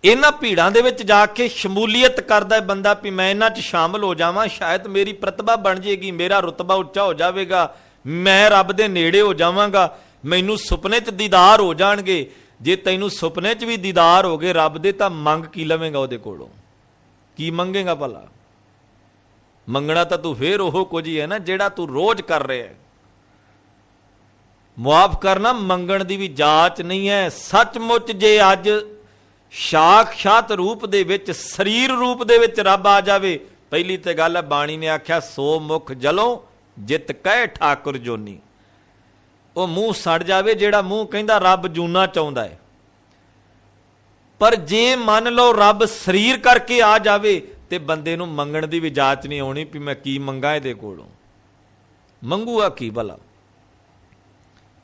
ਇਹਨਾਂ ਭੀੜਾਂ ਦੇ ਵਿੱਚ ਜਾ ਕੇ ਸ਼ਮੂਲੀਅਤ ਕਰਦਾ ਹੈ ਬੰਦਾ ਵੀ ਮੈਂ ਇਹਨਾਂ 'ਚ ਸ਼ਾਮਲ ਹੋ ਜਾਵਾਂ, ਸ਼ਾਇਦ ਮੇਰੀ ਪ੍ਰਤਿਭਾ ਬਣ ਜਾਏਗੀ, ਮੇਰਾ ਰੁਤਬਾ ਉੱਚਾ ਹੋ ਜਾਵੇਗਾ, ਮੈਂ ਰੱਬ ਦੇ ਨੇੜੇ ਹੋ ਜਾਵਾਂਗਾ, ਮੈਨੂੰ ਸੁਪਨੇ 'ਚ ਦੀਦਾਰ ਹੋ ਜਾਣਗੇ। ਜੇ ਤੈਨੂੰ ਸੁਪਨੇ 'ਚ ਵੀ ਦੀਦਾਰ ਹੋ ਗਏ ਰੱਬ ਦੇ, ਤਾਂ ਮੰਗ ਕੀ ਲਵੇਂਗਾ ਉਹਦੇ ਕੋਲੋਂ? ਕੀ ਮੰਗੇਗਾ ਭਲਾ? ਮੰਗਣਾ ਤਾਂ ਤੂੰ ਫੇਰ ਉਹ ਕੁਝ ਹੀ ਹੈ ਨਾ ਜਿਹੜਾ ਤੂੰ ਰੋਜ਼ ਕਰ ਰਿਹਾ ਹੈ। ਮੁਆਫ ਕਰਨਾ ਮੰਗਣ ਦੀ ਵੀ ਜਾਚ ਨਹੀਂ ਹੈ। ਸੱਚਮੁੱਚ ਜੇ ਅੱਜ ਸਾਖਸ਼ਾਤ ਰੂਪ ਦੇ ਵਿੱਚ, ਸਰੀਰ ਰੂਪ ਦੇ ਵਿੱਚ ਰੱਬ ਆ ਜਾਵੇ, ਪਹਿਲੀ ਤੇ ਗੱਲ ਹੈ ਬਾਣੀ ਨੇ ਆਖਿਆ, ਸੋ ਮੁਖ ਜਲੋਂ ਜਿਤ ਕਹਿ ਠਾਕੁਰ ਜੋਨੀ। ਉਹ ਮੂੰਹ ਸੜ ਜਾਵੇ ਜਿਹੜਾ ਮੂੰਹ ਕਹਿੰਦਾ ਰੱਬ ਜੂਨਾ ਚਾਹੁੰਦਾ ਹੈ। ਪਰ ਜੇ ਮੰਨ ਲਓ ਰੱਬ ਸਰੀਰ ਕਰਕੇ ਆ ਜਾਵੇ ਤੇ ਬੰਦੇ ਨੂੰ ਮੰਗਣ ਦੀ ਵੀ ਜਾਚ ਨਹੀਂ ਆਉਣੀ ਵੀ ਮੈਂ ਕੀ ਮੰਗਾ ਇਹਦੇ ਕੋਲੋਂ। ਮੰਗੂਗਾ ਕੀ ਭਲਾ?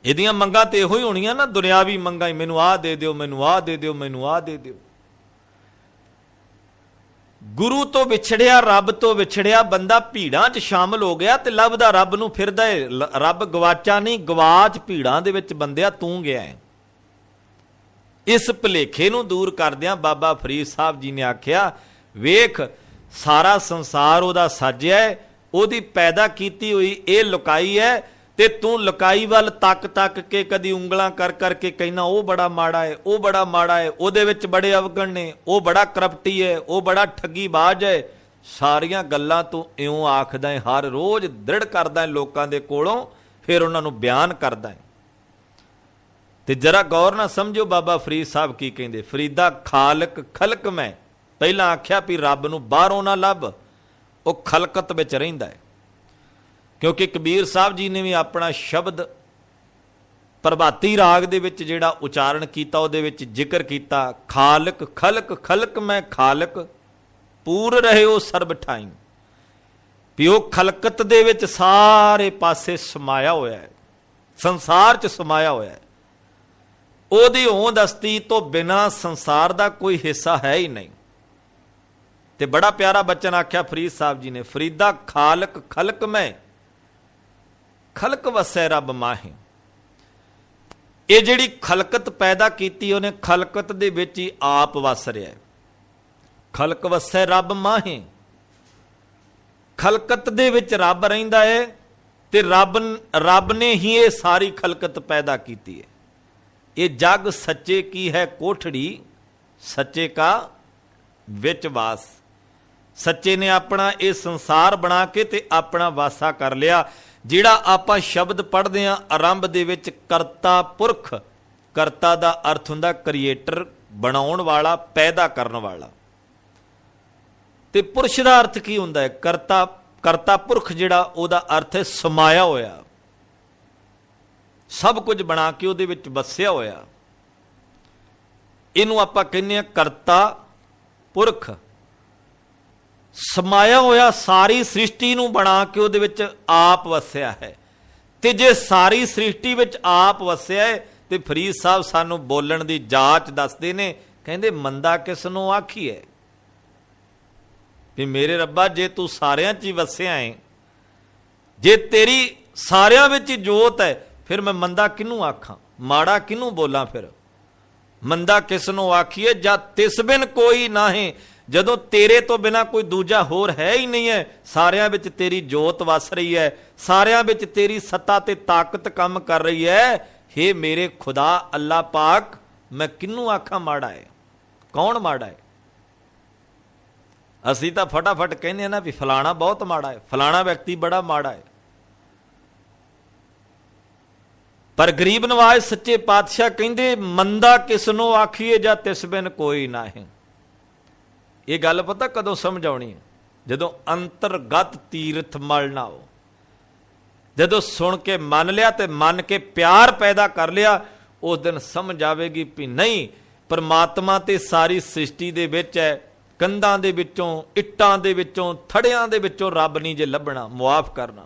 ਇਹਦੀਆਂ ਮੰਗਾਂ ਤੇ ਇਹੋ ਹੀ ਹੋਣੀਆਂ ਨਾ, ਦੁਨਿਆਵੀ ਮੰਗਾਂ ਹੀ, ਮੈਨੂੰ ਆਹ ਦੇ ਦਿਓ, ਮੈਨੂੰ ਆਹ ਦੇ ਦਿਓ, ਮੈਨੂੰ ਆਹ ਦੇ ਦਿਓ। ਗੁਰੂ ਤੋਂ ਵਿਛੜਿਆ, ਰੱਬ ਤੋਂ ਵਿਛੜਿਆ ਬੰਦਾ ਭੀੜਾਂ 'ਚ ਸ਼ਾਮਲ ਹੋ ਗਿਆ ਤੇ ਲੱਭਦਾ ਰੱਬ ਨੂੰ ਫਿਰਦਾ ਹੈ। ਰੱਬ ਗਵਾਚਾ ਨਹੀਂ, ਗਵਾਚ ਭੀੜਾਂ ਦੇ ਵਿੱਚ ਬੰਦਿਆ ਤੂੰ ਗਿਆ ਹੈ। ਇਸ ਭੁਲੇਖੇ ਨੂੰ ਦੂਰ ਕਰਦਿਆਂ ਬਾਬਾ ਫਰੀਦ ਸਾਹਿਬ ਜੀ ਨੇ ਆਖਿਆ, ਵੇਖ ਸਾਰਾ ਸੰਸਾਰ ਉਹਦਾ ਸਾਜਿਆ ਹੈ, ਉਹਦੀ ਪੈਦਾ ਕੀਤੀ ਹੋਈ ਇਹ ਲੁਕਾਈ ਹੈ, ਤੇ ਤੂੰ ਲੁਕਾਈ ਵੱਲ ਤੱਕ ਤੱਕ ਕੇ ਕਦੀ ਉਂਗਲਾਂ ਕਰ ਕਰਕੇ ਕਹਿਣਾ ਉਹ ਬੜਾ ਮਾੜਾ ਹੈ, ਉਹ ਬੜਾ ਮਾੜਾ ਹੈ, ਉਹਦੇ ਵਿੱਚ ਬੜੇ ਅਵਗਣ ਨੇ, ਉਹ ਬੜਾ ਕਰਪਟੀ ਹੈ, ਉਹ ਬੜਾ ਠੱਗੀਬਾਜ਼ ਹੈ। ਸਾਰੀਆਂ ਗੱਲਾਂ ਤੂੰ ਇਉਂ ਆਖਦਾ ਹੈ, ਹਰ ਰੋਜ਼ ਦ੍ਰਿੜ ਕਰਦਾ ਹੈ ਲੋਕਾਂ ਦੇ ਕੋਲੋਂ, ਫਿਰ ਉਹਨਾਂ ਨੂੰ ਬਿਆਨ ਕਰਦਾ ਹੈ। ਤੇ ਜਰਾ ਗੌਰ ਨਾਲ ਸਮਝੋ ਬਾਬਾ ਫਰੀਦ ਸਾਹਿਬ ਕੀ ਕਹਿੰਦੇ। ਫਰੀਦਾ ਖਾਲਕ ਖਲਕ ਮੈਂ, ਪਹਿਲਾਂ ਆਖਿਆ ਵੀ ਰੱਬ ਨੂੰ ਬਾਹਰੋਂ ਨਾ ਲੱਭ, ਉਹ ਖਲਕਤ ਵਿੱਚ ਰਹਿੰਦਾ ਹੈ। ਕਿਉਂਕਿ ਕਬੀਰ ਸਾਹਿਬ ਜੀ ਨੇ ਵੀ ਆਪਣਾ ਸ਼ਬਦ ਪ੍ਰਭਾਤੀ ਰਾਗ ਦੇ ਵਿੱਚ ਜਿਹੜਾ ਉਚਾਰਨ ਕੀਤਾ, ਉਹਦੇ ਵਿੱਚ ਜ਼ਿਕਰ ਕੀਤਾ, ਖਾਲਕ ਖਲਕ ਖਲਕ ਮੈਂ ਖਾਲਕ ਪੂਰ ਰਹੇ ਉਹ ਸਰਬ ਠਾਈ, ਵੀ ਉਹ ਖਲਕਤ ਦੇ ਵਿੱਚ ਸਾਰੇ ਪਾਸੇ ਸਮਾਇਆ ਹੋਇਆ ਹੈ, ਸੰਸਾਰ 'ਚ ਸਮਾਇਆ ਹੋਇਆ ਹੈ। ਉਹਦੀ ਹੋਂਦ ਅਸਤੀ ਤੋਂ ਬਿਨਾਂ ਸੰਸਾਰ ਦਾ ਕੋਈ ਹਿੱਸਾ ਹੈ ਹੀ ਨਹੀਂ। ਤੇ ਬੜਾ ਪਿਆਰਾ ਬਚਨ ਆਖਿਆ ਫਰੀਦ ਸਾਹਿਬ ਜੀ ਨੇ, ਫਰੀਦਾ ਖਾਲਕ ਖਲਕ ਮੈਂ ਖਲਕ ਵਸੈ ਰੱਬ ਮਾਹੇ। ਇਹ ਜਿਹੜੀ ਖਲਕਤ ਪੈਦਾ ਕੀਤੀ ਉਹਨੇ, ਖਲਕਤ ਦੇ ਵਿੱਚ ਹੀ ਆਪ ਵਸ ਰਿਹਾ। ਖਲਕ ਵਸੈ ਰੱਬ ਮਾਹੇ, ਖਲਕਤ ਦੇ ਵਿੱਚ ਰੱਬ ਰਹਿੰਦਾ ਹੈ ਤੇ ਰੱਬ ਨੇ ਹੀ ਇਹ ਸਾਰੀ ਖਲਕਤ ਪੈਦਾ ਕੀਤੀ ਹੈ। ਇਹ ਜਗ ਸੱਚੇ ਕੀ ਹੈ ਕੋਠੜੀ, ਸੱਚੇ ਕਾ ਵਿੱਚ ਵਾਸ। ਸੱਚੇ ਨੇ ਆਪਣਾ ਇਹ ਸੰਸਾਰ ਬਣਾ ਕੇ ਤੇ ਆਪਣਾ ਵਾਸਾ ਕਰ ਲਿਆ। ਜਿਹੜਾ ਆਪਾਂ ਸ਼ਬਦ ਪੜ੍ਹਦੇ ਹਾਂ ਆਰੰਭ ਦੇ ਵਿੱਚ ਕਰਤਾ ਪੁਰਖ, ਕਰਤਾ ਦਾ ਅਰਥ ਹੁੰਦਾ ਕ੍ਰੀਏਟਰ, ਬਣਾਉਣ ਵਾਲਾ, ਪੈਦਾ ਕਰਨ ਵਾਲਾ। ਤੇ ਪੁਰਸ਼ ਦਾ ਅਰਥ ਕੀ ਹੁੰਦਾ ਹੈ? ਕਰਤਾ ਪੁਰਖ ਜਿਹੜਾ ਉਹਦਾ ਅਰਥ ਹੈ ਸਮਾਇਆ ਹੋਇਆ, ਸਭ ਕੁਝ ਬਣਾ ਕੇ ਉਹਦੇ ਵਿੱਚ ਵਸਿਆ ਹੋਇਆ। ਇਹਨੂੰ ਆਪਾਂ ਕਹਿੰਦੇ ਹਾਂ ਕਰਤਾ ਪੁਰਖ, ਸਮਾਇਆ ਹੋਇਆ, ਸਾਰੀ ਸ੍ਰਿਸ਼ਟੀ ਨੂੰ ਬਣਾ ਕੇ ਉਹਦੇ ਵਿੱਚ ਆਪ ਵਸਿਆ ਹੈ। ਤੇ ਜੇ ਸਾਰੀ ਸ੍ਰਿਸ਼ਟੀ ਵਿੱਚ ਆਪ ਵਸਿਆ ਹੈ ਤੇ ਫਰੀਦ ਸਾਹਿਬ ਸਾਨੂੰ ਬੋਲਣ ਦੀ ਜਾਚ ਦੱਸਦੇ ਨੇ, ਕਹਿੰਦੇ ਮੰਦਾ ਕਿਸ ਨੂੰ ਆਖੀਏ, ਵੀ ਮੇਰੇ ਰੱਬਾ ਜੇ ਤੂੰ ਸਾਰਿਆਂ 'ਚ ਹੀ ਵਸਿਆ ਹੈ, ਜੇ ਤੇਰੀ ਸਾਰਿਆਂ ਵਿੱਚ ਹੀ ਜੋਤ ਹੈ, ਫਿਰ ਮੈਂ ਮੰਦਾ ਕਿਹਨੂੰ ਆਖਾਂ, ਮਾੜਾ ਕਿਹਨੂੰ ਬੋਲਾਂ? ਫਿਰ ਮੰਦਾ ਕਿਸ ਨੂੰ ਆਖੀਏ ਜਦ ਤਿਸ ਬਿਨ ਕੋਈ ਨਾਹੀਂ, ਜਦੋਂ ਤੇਰੇ ਤੋਂ ਬਿਨਾ ਕੋਈ ਦੂਜਾ ਹੋਰ ਹੈ ਹੀ ਨਹੀਂ ਹੈ। ਸਾਰਿਆਂ ਵਿੱਚ ਤੇਰੀ ਜੋਤ ਵਸ ਰਹੀ ਹੈ, ਸਾਰਿਆਂ ਵਿੱਚ ਤੇਰੀ ਸੱਤਾ ਤੇ ਤਾਕਤ ਕੰਮ ਕਰ ਰਹੀ ਹੈ। ਹੇ ਮੇਰੇ ਖੁਦਾ ਅੱਲਾ ਪਾਕ, ਮੈਂ ਕਿਹਨੂੰ ਆਖਾਂ ਮਾੜਾ ਹੈ? ਕੌਣ ਮਾੜਾ ਹੈ? ਅਸੀਂ ਤਾਂ ਫਟਾਫਟ ਕਹਿੰਦੇ ਹਾਂ ਨਾ ਵੀ ਫਲਾਣਾ ਬਹੁਤ ਮਾੜਾ ਹੈ, ਫਲਾਣਾ ਵਿਅਕਤੀ ਬੜਾ ਮਾੜਾ ਹੈ। ਪਰ ਗਰੀਬ ਨਵਾਜ਼ ਸੱਚੇ ਪਾਤਸ਼ਾਹ ਕਹਿੰਦੇ ਮੰਦਾ ਕਿਸ ਨੂੰ ਆਖੀਏ ਜਾਂ ਤਿਸ ਬਿਨ ਕੋਈ ਨਾਹੀਂ। ਇਹ ਗੱਲ ਪਤਾ ਕਦੋਂ ਸਮਝ ਆਉਣੀ ਹੈ? ਜਦੋਂ ਅੰਤਰਗਤ ਤੀਰਥ ਮਲ ਨਾ ਹੋ, ਜਦੋਂ ਸੁਣ ਕੇ ਮੰਨ ਲਿਆ ਤੇ ਮੰਨ ਕੇ ਪਿਆਰ ਪੈਦਾ ਕਰ ਲਿਆ, ਉਸ ਦਿਨ ਸਮਝ ਆਵੇਗੀ ਵੀ ਨਹੀਂ, ਪਰਮਾਤਮਾ ਤੇ ਸਾਰੀ ਸ੍ਰਿਸ਼ਟੀ ਦੇ ਵਿੱਚ ਹੈ। ਕੰਧਾਂ ਦੇ ਵਿੱਚੋਂ, ਇੱਟਾਂ ਦੇ ਵਿੱਚੋਂ, ਥੜਿਆਂ ਦੇ ਵਿੱਚੋਂ ਰੱਬ ਨਹੀਂ ਜੇ ਲੱਭਣਾ, ਮੁਆਫ ਕਰਨਾ।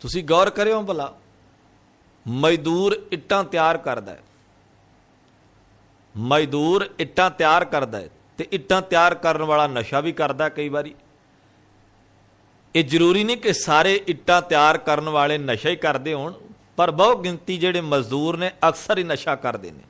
ਤੁਸੀਂ ਗੌਰ ਕਰਿਓ ਭਲਾ, ਮਜ਼ਦੂਰ ਇੱਟਾਂ ਤਿਆਰ ਕਰਦਾ ਹੈ, ਮਜ਼ਦੂਰ ਇੱਟਾਂ ਤਿਆਰ ਕਰਦਾ ਹੈ ਤੇ ਇੱਟਾਂ ਤਿਆਰ ਕਰਨ ਵਾਲਾ ਨਸ਼ਾ ਵੀ ਕਰਦਾ ਕਈ ਵਾਰੀ। ਇਹ ਜ਼ਰੂਰੀ ਨਹੀਂ ਕਿ ਸਾਰੇ ਇੱਟਾਂ ਤਿਆਰ ਕਰਨ ਵਾਲੇ ਨਸ਼ਾ ਹੀ ਕਰਦੇ ਹੋਣ, ਪਰ ਬਹੁ ਗਿਣਤੀ ਜਿਹੜੇ ਮਜ਼ਦੂਰ ਨੇ ਅਕਸਰ ਹੀ ਨਸ਼ਾ ਕਰਦੇ ਨੇ।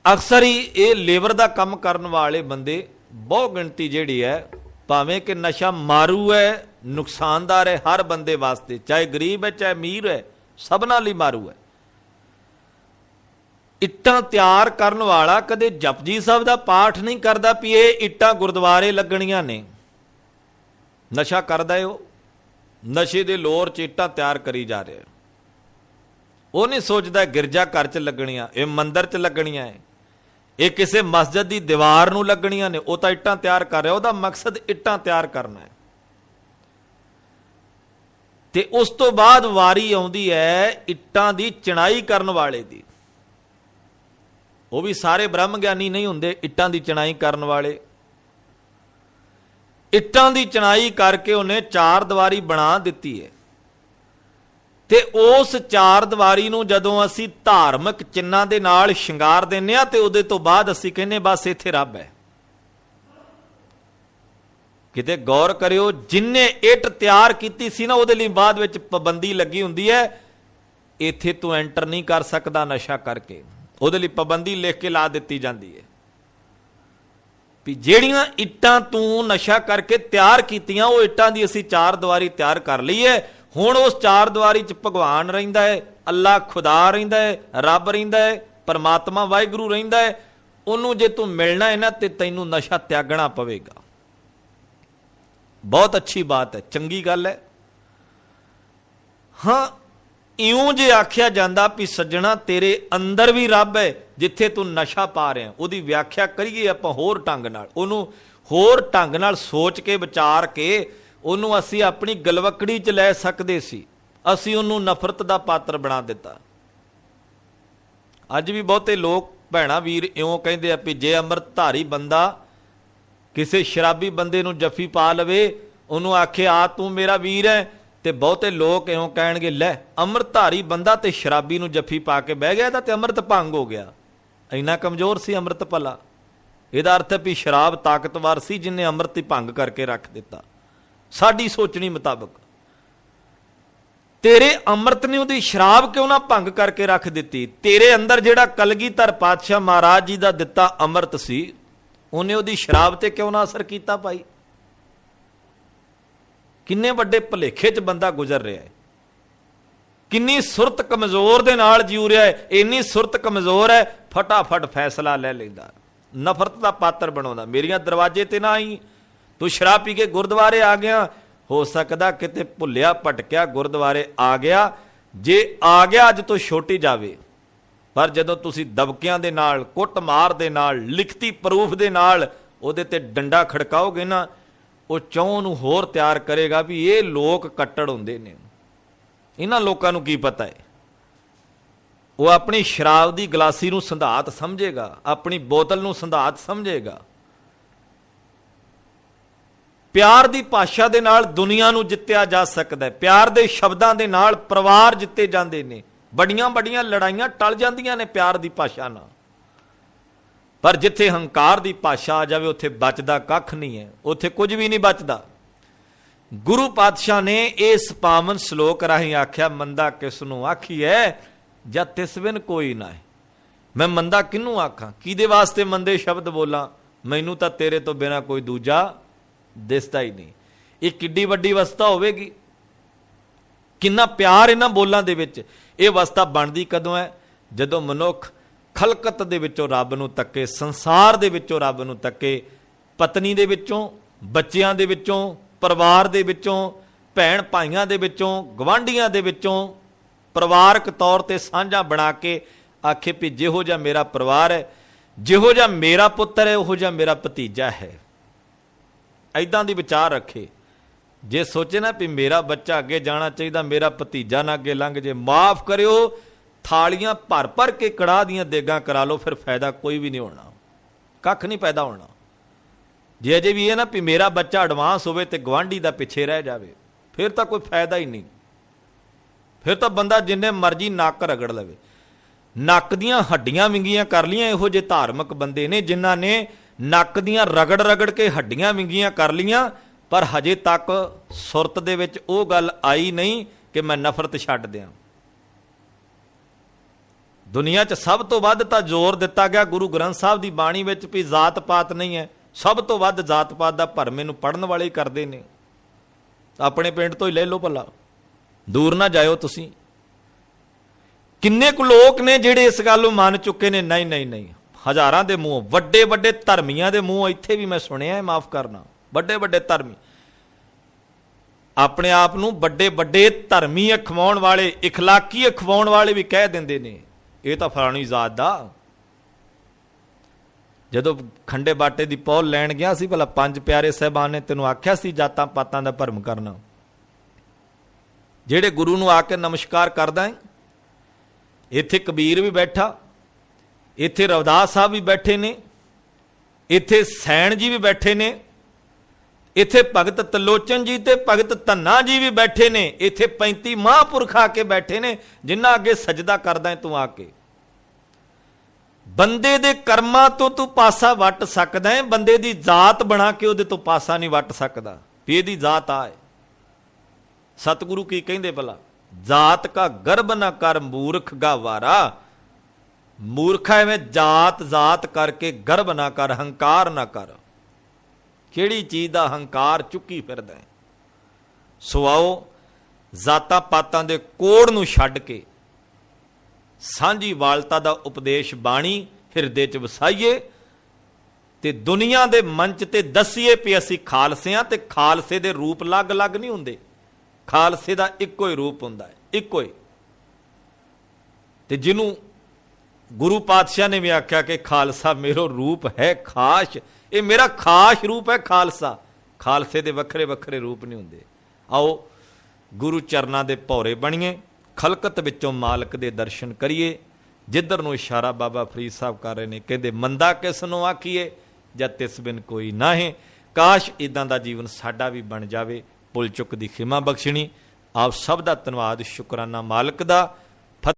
ਅਕਸਰ ਹੀ ਇਹ ਲੇਬਰ ਦਾ ਕੰਮ ਕਰਨ ਵਾਲੇ ਬੰਦੇ, ਬਹੁ ਗਿਣਤੀ ਜਿਹੜੀ ਹੈ, ਭਾਵੇਂ ਕਿ ਨਸ਼ਾ ਮਾਰੂ ਹੈ, ਨੁਕਸਾਨਦਾਰ ਹੈ ਹਰ ਬੰਦੇ ਵਾਸਤੇ, ਚਾਹੇ ਗਰੀਬ ਹੈ ਚਾਹੇ ਅਮੀਰ ਹੈ, ਸਭਨਾਂ ਲਈ ਮਾਰੂ ਹੈ। ਇੱਟਾਂ ਤਿਆਰ ਕਰਨ ਵਾਲਾ ਕਦੇ ਜਪਜੀ ਸਾਹਿਬ ਦਾ ਪਾਠ ਨਹੀਂ ਕਰਦਾ ਵੀ ਇਹ ਇੱਟਾਂ ਗੁਰਦੁਆਰੇ ਲੱਗਣੀਆਂ ਨੇ। ਨਸ਼ਾ ਕਰਦਾ ਹੈ ਉਹ, ਨਸ਼ੇ ਦੇ ਲੋਰ 'ਚ ਇੱਟਾਂ ਤਿਆਰ ਕਰੀ ਜਾ ਰਿਹਾ। ਉਹ ਨਹੀਂ ਸੋਚਦਾ ਗਿਰਜਾ ਘਰ 'ਚ ਲੱਗਣੀਆਂ, ਇਹ ਮੰਦਿਰ 'ਚ ਲੱਗਣੀਆਂ ਹੈ, ਇਹ ਕਿਸੇ ਮਸਜਿਦ ਦੀ ਦੀਵਾਰ ਨੂੰ ਲੱਗਣੀਆਂ ਨੇ। ਉਹ ਤਾਂ ਇੱਟਾਂ ਤਿਆਰ ਕਰ ਰਿਹਾ, ਉਹਦਾ ਮਕਸਦ ਇੱਟਾਂ ਤਿਆਰ ਕਰਨਾ ਹੈ। ਤੇ ਉਸ ਤੋਂ ਬਾਅਦ ਵਾਰੀ ਆਉਂਦੀ ਹੈ ਇੱਟਾਂ ਦੀ ਚਿਣਾਈ ਕਰਨ ਵਾਲੇ ਦੀ। ਉਹ ਵੀ ਸਾਰੇ ਬ੍ਰਹਮ ਗਿਆਨੀ ਨਹੀਂ ਹੁੰਦੇ ਇੱਟਾਂ ਦੀ ਚਿਣਾਈ ਕਰਨ ਵਾਲੇ। ਇੱਟਾਂ ਦੀ ਚਿਣਾਈ ਕਰਕੇ ਉਹਨੇ ਚਾਰ ਦੀਵਾਰੀ ਬਣਾ ਦਿੱਤੀ ਹੈ ਤੇ ਉਸ ਚਾਰ ਦੀਵਾਰੀ ਨੂੰ ਜਦੋਂ ਅਸੀਂ ਧਾਰਮਿਕ ਚਿੰਨ੍ਹਾਂ ਦੇ ਨਾਲ ਸ਼ਿੰਗਾਰ ਦਿੰਦੇ ਹਾਂ ਤੇ ਉਹਦੇ ਤੋਂ ਬਾਅਦ ਅਸੀਂ ਕਹਿੰਦੇ ਬਸ ਇੱਥੇ ਰੱਬ ਹੈ। ਕਿਤੇ ਗੌਰ ਕਰਿਓ, ਜਿੰਨੇ ਇੱਟ ਤਿਆਰ ਕੀਤੀ ਸੀ ਨਾ ਉਹਦੇ ਲਈ ਬਾਅਦ ਵਿੱਚ ਪਾਬੰਦੀ ਲੱਗੀ ਹੁੰਦੀ ਹੈ, ਇੱਥੇ ਤੂੰ ਐਂਟਰ ਨਹੀਂ ਕਰ ਸਕਦਾ ਨਸ਼ਾ ਕਰਕੇ। ਉਹਦੇ ਲਈ ਪਾਬੰਦੀ ਲਿਖ ਕੇ ਲਾ ਦਿੱਤੀ ਜਾਂਦੀ ਹੈ ਵੀ ਜਿਹੜੀਆਂ ਇੱਟਾਂ ਤੂੰ ਨਸ਼ਾ ਕਰਕੇ ਤਿਆਰ ਕੀਤੀਆਂ, ਉਹ ਇੱਟਾਂ ਦੀ ਅਸੀਂ ਚਾਰ ਦੀਵਾਰੀ ਤਿਆਰ ਕਰ ਲਈ ਹੈ। ਹੁਣ ਉਸ ਚਾਰ ਦੀਵਾਰੀ 'ਚ ਭਗਵਾਨ ਰਹਿੰਦਾ ਹੈ, ਅੱਲਾ ਖੁਦਾ ਰਹਿੰਦਾ ਹੈ, ਰੱਬ ਰਹਿੰਦਾ ਹੈ, ਪਰਮਾਤਮਾ ਵਾਹਿਗੁਰੂ ਰਹਿੰਦਾ ਹੈ। ਉਹਨੂੰ ਜੇ ਤੂੰ ਮਿਲਣਾ ਹੈ ਨਾ ਤੇ ਤੈਨੂੰ ਨਸ਼ਾ ਤਿਆਗਣਾ ਪਵੇਗਾ। ਬਹੁਤ ਅੱਛੀ ਬਾਤ ਹੈ, ਚੰਗੀ ਗੱਲ ਹੈ। ਹਾਂ, ਇਉਂ ਜੇ ਆਖਿਆ ਜਾਂਦਾ ਵੀ ਸੱਜਣਾ ਤੇਰੇ ਅੰਦਰ ਵੀ ਰੱਬ ਹੈ, ਜਿੱਥੇ ਤੂੰ ਨਸ਼ਾ ਪਾ ਰਿਹਾ, ਉਹਦੀ ਵਿਆਖਿਆ ਕਰੀਏ ਆਪਾਂ ਹੋਰ ਢੰਗ ਨਾਲ, ਉਹਨੂੰ ਹੋਰ ਢੰਗ ਨਾਲ ਸੋਚ ਕੇ ਵਿਚਾਰ ਕੇ ਉਹਨੂੰ ਅਸੀਂ ਆਪਣੀ ਗਲਵਕੜੀ 'ਚ ਲੈ ਸਕਦੇ ਸੀ। ਅਸੀਂ ਉਹਨੂੰ ਨਫ਼ਰਤ ਦਾ ਪਾਤਰ ਬਣਾ ਦਿੱਤਾ। ਅੱਜ ਵੀ ਬਹੁਤੇ ਲੋਕ ਭੈਣਾ ਵੀਰ ਇਉਂ ਕਹਿੰਦੇ ਆ ਵੀ ਜੇ ਅੰਮ੍ਰਿਤਧਾਰੀ ਬੰਦਾ ਕਿਸੇ ਸ਼ਰਾਬੀ ਬੰਦੇ ਨੂੰ ਜੱਫੀ ਪਾ ਲਵੇ, ਉਹਨੂੰ ਆਖੇ ਆ ਤੂੰ ਮੇਰਾ ਵੀਰ ਹੈ, ਤੇ ਬਹੁਤੇ ਲੋਕ ਇਉਂ ਕਹਿਣਗੇ ਲੈ ਅੰਮ੍ਰਿਤਧਾਰੀ ਬੰਦਾ ਤੇ ਸ਼ਰਾਬੀ ਨੂੰ ਜੱਫੀ ਪਾ ਕੇ ਬਹਿ ਗਿਆ ਤਾਂ ਤੇ ਅੰਮ੍ਰਿਤ ਭੰਗ ਹੋ ਗਿਆ। ਇੰਨਾ ਕਮਜ਼ੋਰ ਸੀ ਅੰਮ੍ਰਿਤ ਭਲਾ? ਇਹਦਾ ਅਰਥ ਹੈ ਵੀ ਸ਼ਰਾਬ ਤਾਕਤਵਰ ਸੀ, ਜਿਹਨੇ ਅੰਮ੍ਰਿਤ ਹੀ ਭੰਗ ਕਰਕੇ ਰੱਖ ਦਿੱਤਾ ਸਾਡੀ ਸੋਚਣੀ ਮੁਤਾਬਕ। ਤੇਰੇ ਅੰਮ੍ਰਿਤ ਨੇ ਉਹਦੀ ਸ਼ਰਾਬ ਕਿਉਂ ਨਾ ਭੰਗ ਕਰਕੇ ਰੱਖ ਦਿੱਤੀ? ਤੇਰੇ ਅੰਦਰ ਜਿਹੜਾ ਕਲਗੀਧਰ ਪਾਤਸ਼ਾਹ ਮਹਾਰਾਜ ਜੀ ਦਾ ਦਿੱਤਾ ਅੰਮ੍ਰਿਤ ਸੀ, ਉਹਨੇ ਉਹਦੀ ਸ਼ਰਾਬ ਤੇ ਕਿਉਂ ਨਾ ਅਸਰ ਕੀਤਾ ਭਾਈ? ਕਿੰਨੇ ਵੱਡੇ ਭੁਲੇਖੇ 'ਚ ਬੰਦਾ ਗੁਜ਼ਰ ਰਿਹਾ ਹੈ, ਕਿੰਨੀ ਸੁਰਤ ਕਮਜ਼ੋਰ ਦੇ ਨਾਲ ਜਿਉ ਰਿਹਾ ਹੈ। ਇੰਨੀ ਸੁਰਤ ਕਮਜ਼ੋਰ ਹੈ, ਫਟਾਫਟ ਫੈਸਲਾ ਲੈ ਲੈਂਦਾ, ਨਫ਼ਰਤ ਦਾ ਪਾਤਰ ਬਣਾਉਂਦਾ। ਮੇਰੀਆਂ ਦਰਵਾਜ਼ੇ ਤੇ ਨਾ ਆਈ, ਤੂੰ ਸ਼ਰਾਬ ਪੀ ਕੇ ਗੁਰਦੁਆਰੇ ਆ ਗਿਆ, ਹੋ ਸਕਦਾ ਕਿਤੇ ਭੁੱਲਿਆ ਭਟਕਿਆ ਗੁਰਦੁਆਰੇ ਆ ਗਿਆ, ਜੇ ਆ ਗਿਆ ਅੱਜ ਤੋਂ ਛੋਟੀ ਜਾਵੇ। ਪਰ ਜਦੋਂ ਤੁਸੀਂ ਦਬਕਿਆਂ ਦੇ ਨਾਲ, ਕੁੱਟਮਾਰ ਦੇ ਨਾਲ, ਲਿਖਤੀ ਪ੍ਰੂਫ ਦੇ ਨਾਲ ਉਹਦੇ ਤੇ ਡੰਡਾ ਖੜਕਾਓਗੇ ਨਾ, ਉਹ ਚੌਂ ਨੂੰ ਹੋਰ ਤਿਆਰ ਕਰੇਗਾ ਵੀ ਇਹ ਲੋਕ ਕੱਟੜ ਹੁੰਦੇ ਨੇ। ਇਹਨਾਂ ਲੋਕਾਂ ਨੂੰ ਕੀ ਪਤਾ ਹੈ? ਉਹ ਆਪਣੀ ਸ਼ਰਾਬ ਦੀ ਗਲਾਸੀ ਨੂੰ ਸੰਧਾਤ ਸਮਝੇਗਾ, ਆਪਣੀ ਬੋਤਲ ਨੂੰ ਸੰਧਾਤ ਸਮਝੇਗਾ। ਪਿਆਰ ਦੀ ਭਾਸ਼ਾ ਦੇ ਨਾਲ ਦੁਨੀਆ ਨੂੰ ਜਿੱਤਿਆ ਜਾ ਸਕਦਾ ਹੈ, ਪਿਆਰ ਦੇ ਸ਼ਬਦਾਂ ਦੇ ਨਾਲ ਪਰਿਵਾਰ ਜਿੱਤੇ ਜਾਂਦੇ ਨੇ, ਬੜੀਆਂ ਵੱਡੀਆਂ ਲੜਾਈਆਂ ਟਲ ਜਾਂਦੀਆਂ ਨੇ ਪਿਆਰ ਦੀ ਭਾਸ਼ਾ ਨਾਲ। ਪਰ ਜਿੱਥੇ ਹੰਕਾਰ ਦੀ ਭਾਸ਼ਾ ਆ ਜਾਵੇ ਉੱਥੇ ਬਚਦਾ ਕੱਖ ਨਹੀਂ ਹੈ, ਉੱਥੇ ਕੁਝ ਵੀ ਨਹੀਂ ਬਚਦਾ। ਗੁਰੂ ਪਾਤਸ਼ਾਹ ਨੇ ਇਸ ਪਾਵਨ ਸ਼ਲੋਕ ਰਾਹੀਂ ਆਖਿਆ, ਮੰਦਾ ਕਿਸ ਨੂੰ ਆਖੀਐ ਜਾਂ ਤਿਸ ਬਿਨ ਕੋਈ ਨਾ ਹੈ। ਮੈਂ ਮੰਦਾ ਕਿਹਨੂੰ ਆਖਾਂ, ਕਿਹਦੇ ਵਾਸਤੇ ਮੰਦੇ ਸ਼ਬਦ ਬੋਲਾਂ? ਮੈਨੂੰ ਤਾਂ ਤੇਰੇ ਤੋਂ ਬਿਨਾਂ ਕੋਈ ਦੂਜਾ ਦਿਸਦਾ ਹੀ ਨਹੀਂ। ਇਹ ਕਿੱਡੀ ਵੱਡੀ ਅਵਸਥਾ ਹੋਵੇਗੀ, ਕਿੰਨਾ ਪਿਆਰ ਇਹਨਾਂ ਬੋਲਾਂ ਦੇ ਵਿੱਚ। ਇਹ ਅਵਸਥਾ ਬਣਦੀ ਕਦੋਂ ਹੈ? ਜਦੋਂ ਮਨੁੱਖ ਖਲਕਤ ਦੇ ਵਿੱਚੋਂ ਰੱਬ ਨੂੰ ਤੱਕੇ, ਸੰਸਾਰ ਦੇ ਵਿੱਚੋਂ ਰੱਬ ਨੂੰ ਤੱਕੇ, ਪਤਨੀ ਦੇ ਵਿੱਚੋਂ, ਬੱਚਿਆਂ ਦੇ ਵਿੱਚੋਂ, ਪਰਿਵਾਰ ਦੇ ਵਿੱਚੋਂ, ਭੈਣ ਭਾਈਆਂ ਦੇ ਵਿੱਚੋਂ, ਗਵਾਂਢੀਆਂ ਦੇ ਵਿੱਚੋਂ ਪਰਿਵਾਰਕ ਤੌਰ ਤੇ ਸਾਂਝਾ ਬਣਾ ਕੇ ਆਖੇ ਵੀ ਜਿਹੋ ਜਿਹਾ ਮੇਰਾ ਪਰਿਵਾਰ ਹੈ, ਜਿਹੋ ਜਿਹਾ ਮੇਰਾ ਪੁੱਤਰ ਹੈ, ਉਹੋ ਜਿਹਾ ਮੇਰਾ ਭਤੀਜਾ ਹੈ। ਐਦਾਂ ਦੀ ਵਿਚਾਰ ਰੱਖੇ। ਜੇ ਸੋਚੇ ਨਾ ਵੀ ਮੇਰਾ ਬੱਚਾ ਅੱਗੇ ਜਾਣਾ ਚਾਹੀਦਾ, ਮੇਰਾ ਭਤੀਜਾ ਨਾ ਅੱਗੇ ਲੰਘ ਜੇ, ਮਾਫ ਕਰਿਓ, ਥਾਲੀਆਂ ਭਰ ਭਰ ਕੇ ਕੜਾਹ ਦੀਆਂ ਦੇਗਾਂ ਕਰਾ ਲਓ, ਫਿਰ ਫਾਇਦਾ ਕੋਈ ਵੀ ਨਹੀਂ ਹੋਣਾ, ਕੱਖ ਨਹੀਂ ਪੈਦਾ ਹੋਣਾ। ਜੇ ਅਜੇ ਵੀ ਇਹ ਨਾ ਵੀ ਮੇਰਾ ਬੱਚਾ ਐਡਵਾਂਸ ਹੋਵੇ ਤੇ ਗਵਾਂਢੀ ਦਾ ਪਿੱਛੇ ਰਹਿ ਜਾਵੇ, ਫਿਰ ਤਾਂ ਕੋਈ ਫਾਇਦਾ ਹੀ ਨਹੀਂ। ਫਿਰ ਤਾਂ ਬੰਦਾ ਜਿੰਨੇ ਮਰਜ਼ੀ ਨੱਕ ਰਗੜ ਲਵੇ। ਨੱਕ ਦੀਆਂ ਹੱਡੀਆਂ ਵਿੰਗੀਆਂ ਕਰ ਲੀਆਂ ਇਹੋ ਜਿਹੇ ਧਾਰਮਿਕ ਬੰਦੇ ਨੇ, ਜਿਨ੍ਹਾਂ ਨੇ ਨੱਕ ਦੀਆਂ ਰਗੜ ਰਗੜ ਕੇ ਹੱਡੀਆਂ ਵਿੰਗੀਆਂ ਕਰ ਲੀਆਂ, ਪਰ ਹਜੇ ਤੱਕ ਸੁਰਤ ਦੇ ਵਿੱਚ ਉਹ ਗੱਲ ਆਈ ਨਹੀਂ ਕਿ ਮੈਂ ਨਫ਼ਰਤ ਛੱਡ ਦਿਆਂ। ਦੁਨੀਆ 'ਚ ਸਭ ਤੋਂ ਵੱਧ ਤਾਂ ਜ਼ੋਰ ਦਿੱਤਾ ਗਿਆ ਗੁਰੂ ਗ੍ਰੰਥ ਸਾਹਿਬ ਦੀ ਬਾਣੀ ਵਿੱਚ ਵੀ ਜਾਤ ਪਾਤ ਨਹੀਂ ਹੈ। ਸਭ ਤੋਂ ਵੱਧ ਜਾਤ ਪਾਤ ਦਾ ਭਰਮ ਇਹਨੂੰ ਪੜ੍ਹਨ ਵਾਲੇ ਹੀ ਕਰਦੇ ਨੇ। ਆਪਣੇ ਪਿੰਡ ਤੋਂ ਹੀ ਲੈ ਲਓ ਭਲਾ, ਦੂਰ ਨਾ ਜਾਇਓ ਤੁਸੀਂ। ਕਿੰਨੇ ਕੁ ਲੋਕ ਨੇ ਜਿਹੜੇ ਇਸ ਗੱਲ ਨੂੰ ਮੰਨ ਚੁੱਕੇ ਨੇ? ਨਹੀਂ ਨਹੀਂ ਨਹੀਂ, ਹਜ਼ਾਰਾਂ ਦੇ ਮੂੰਹ, ਵੱਡੇ ਵੱਡੇ ਧਰਮੀਆਂ ਦੇ ਮੂੰਹ ਇੱਥੇ ਵੀ ਮੈਂ ਸੁਣਿਆ ਹੈ, ਮਾਫ ਕਰਨਾ, ਵੱਡੇ ਵੱਡੇ ਧਰਮੀ ਆਪਣੇ ਆਪ ਨੂੰ ਵੱਡੇ ਵੱਡੇ ਧਰਮੀ ਅਖਵਾਉਣ ਵਾਲੇ, ਇਖਲਾਕੀ ਅਖਵਾਉਣ ਵਾਲੇ ਵੀ ਕਹਿ ਦਿੰਦੇ ਨੇ ਇਹ ਤਾਂ ਫਲਾਣੀ ਜ਼ਾਤ ਦਾ। ਜਦੋਂ ਖੰਡੇ ਬਾਟੇ ਦੀ ਪੌਲ ਲੈਣ ਗਿਆ ਸੀ, ਭਲਾ ਪੰਜ ਪਿਆਰੇ ਸਾਹਿਬਾਨ ਨੇ ਤੈਨੂੰ ਆਖਿਆ ਸੀ ਜਾਤਾਂ ਪਾਤਾਂ ਦਾ ਭਰਮ ਕਰਨਾ? ਜਿਹੜੇ ਗੁਰੂ ਨੂੰ ਆ ਕੇ ਨਮਸਕਾਰ ਕਰਦਾ ਹੈ, ਇੱਥੇ ਕਬੀਰ ਵੀ ਬੈਠਾ, ਇੱਥੇ ਰਵਿਦਾਸ ਸਾਹਿਬ ਵੀ ਬੈਠੇ ਨੇ, ਇੱਥੇ ਸੈਣ ਜੀ ਵੀ ਬੈਠੇ ਨੇ, ਇੱਥੇ ਭਗਤ ਤਲੋਚਨ ਜੀ ਤੇ ਭਗਤ ਧੰਨਾ ਜੀ ਵੀ ਬੈਠੇ ਨੇ, ਇੱਥੇ 35 ਮਹਾਂਪੁਰਖ ਆ ਕੇ ਬੈਠੇ ਨੇ, ਜਿਨ੍ਹਾਂ ਅੱਗੇ ਸਜਦਾ ਕਰਦਾ ਤੂੰ ਆ ਕੇ। ਬੰਦੇ ਦੇ ਕਰਮਾਂ ਤੋਂ ਤੂੰ ਪਾਸਾ ਵੱਟ ਸਕਦਾ ਹੈ, ਬੰਦੇ ਦੀ ਜ਼ਾਤ ਬਣਾ ਕੇ ਉਹਦੇ ਤੋਂ ਪਾਸਾ ਨਹੀਂ ਵੱਟ ਸਕਦਾ ਵੀ ਇਹਦੀ ਜ਼ਾਤ ਆ ਹੈ। ਸਤਿਗੁਰੂ ਕੀ ਕਹਿੰਦੇ ਭਲਾ? ਜਾਤ ਕਾ ਗਰਭ ਨਾ ਕਰ ਮੂਰਖ ਗਾਵਾਰਾ। ਮੂਰਖਾ ਐਵੇਂ ਜਾਤ ਜਾਤ ਕਰਕੇ ਗਰਭ ਨਾ ਕਰ, ਹੰਕਾਰ ਨਾ ਕਰ। ਕਿਹੜੀ ਚੀਜ਼ ਦਾ ਹੰਕਾਰ ਚੁੱਕੀ ਫਿਰਦਾ ਹੈ? ਸੋ ਆਓ ਜਾਤਾਂ ਪਾਤਾਂ ਦੇ ਕੋੜ ਨੂੰ ਛੱਡ ਕੇ ਸਾਂਝੀ ਵਾਲਤਾ ਦਾ ਉਪਦੇਸ਼ ਬਾਣੀ ਹਿਰਦੇ 'ਚ ਵਸਾਈਏ ਤੇ ਦੁਨੀਆ ਦੇ ਮੰਚ ਤੇ ਦਸੀਏ ਵੀ ਅਸੀਂ ਖਾਲਸੇ ਹਾਂ। ਤੇ ਖਾਲਸੇ ਦੇ ਰੂਪ ਅਲੱਗ-ਅਲੱਗ ਨਹੀਂ ਹੁੰਦੇ, ਖਾਲਸੇ ਦਾ ਇੱਕੋ ਹੀ ਰੂਪ ਹੁੰਦਾ ਹੈ, ਇੱਕੋ ਹੀ। ਤੇ ਜਿਹਨੂੰ ਗੁਰੂ ਪਾਤਸ਼ਾਹ ਨੇ ਵੀ ਆਖਿਆ ਕਿ ਖਾਲਸਾ ਮੇਰੋ ਰੂਪ ਹੈ ਖਾਸ, ਇਹ ਮੇਰਾ ਖਾਸ ਰੂਪ ਹੈ ਖਾਲਸਾ। ਖਾਲਸੇ ਦੇ ਵੱਖਰੇ ਵੱਖਰੇ ਰੂਪ ਨਹੀਂ ਹੁੰਦੇ। ਆਓ ਗੁਰੂ ਚਰਨਾਂ ਦੇ ਭੌਰੇ ਬਣੀਏ, ਖਲਕਤ ਵਿੱਚੋਂ ਮਾਲਕ ਦੇ ਦਰਸ਼ਨ ਕਰੀਏ। ਜਿੱਧਰ ਨੂੰ ਇਸ਼ਾਰਾ ਬਾਬਾ ਫਰੀਦ ਸਾਹਿਬ ਕਰ ਰਹੇ ਨੇ, ਕਹਿੰਦੇ ਮੰਦਾ ਕਿਸ ਨੂੰ ਆਖੀਏ ਜਦ ਤਿਸ ਬਿਨ ਕੋਈ ਨਾਹੀਂ। ਕਾਸ਼ ਇਦਾਂ ਦਾ ਜੀਵਨ ਸਾਡਾ ਵੀ ਬਣ ਜਾਵੇ। ਭੁੱਲ ਚੁੱਕ ਦੀ ਖਿਮਾ ਬਖਸ਼ਣੀ। ਆਪ ਸਭ ਦਾ ਧੰਨਵਾਦ, ਸ਼ੁਕਰਾਨਾ ਮਾਲਕ ਦਾ।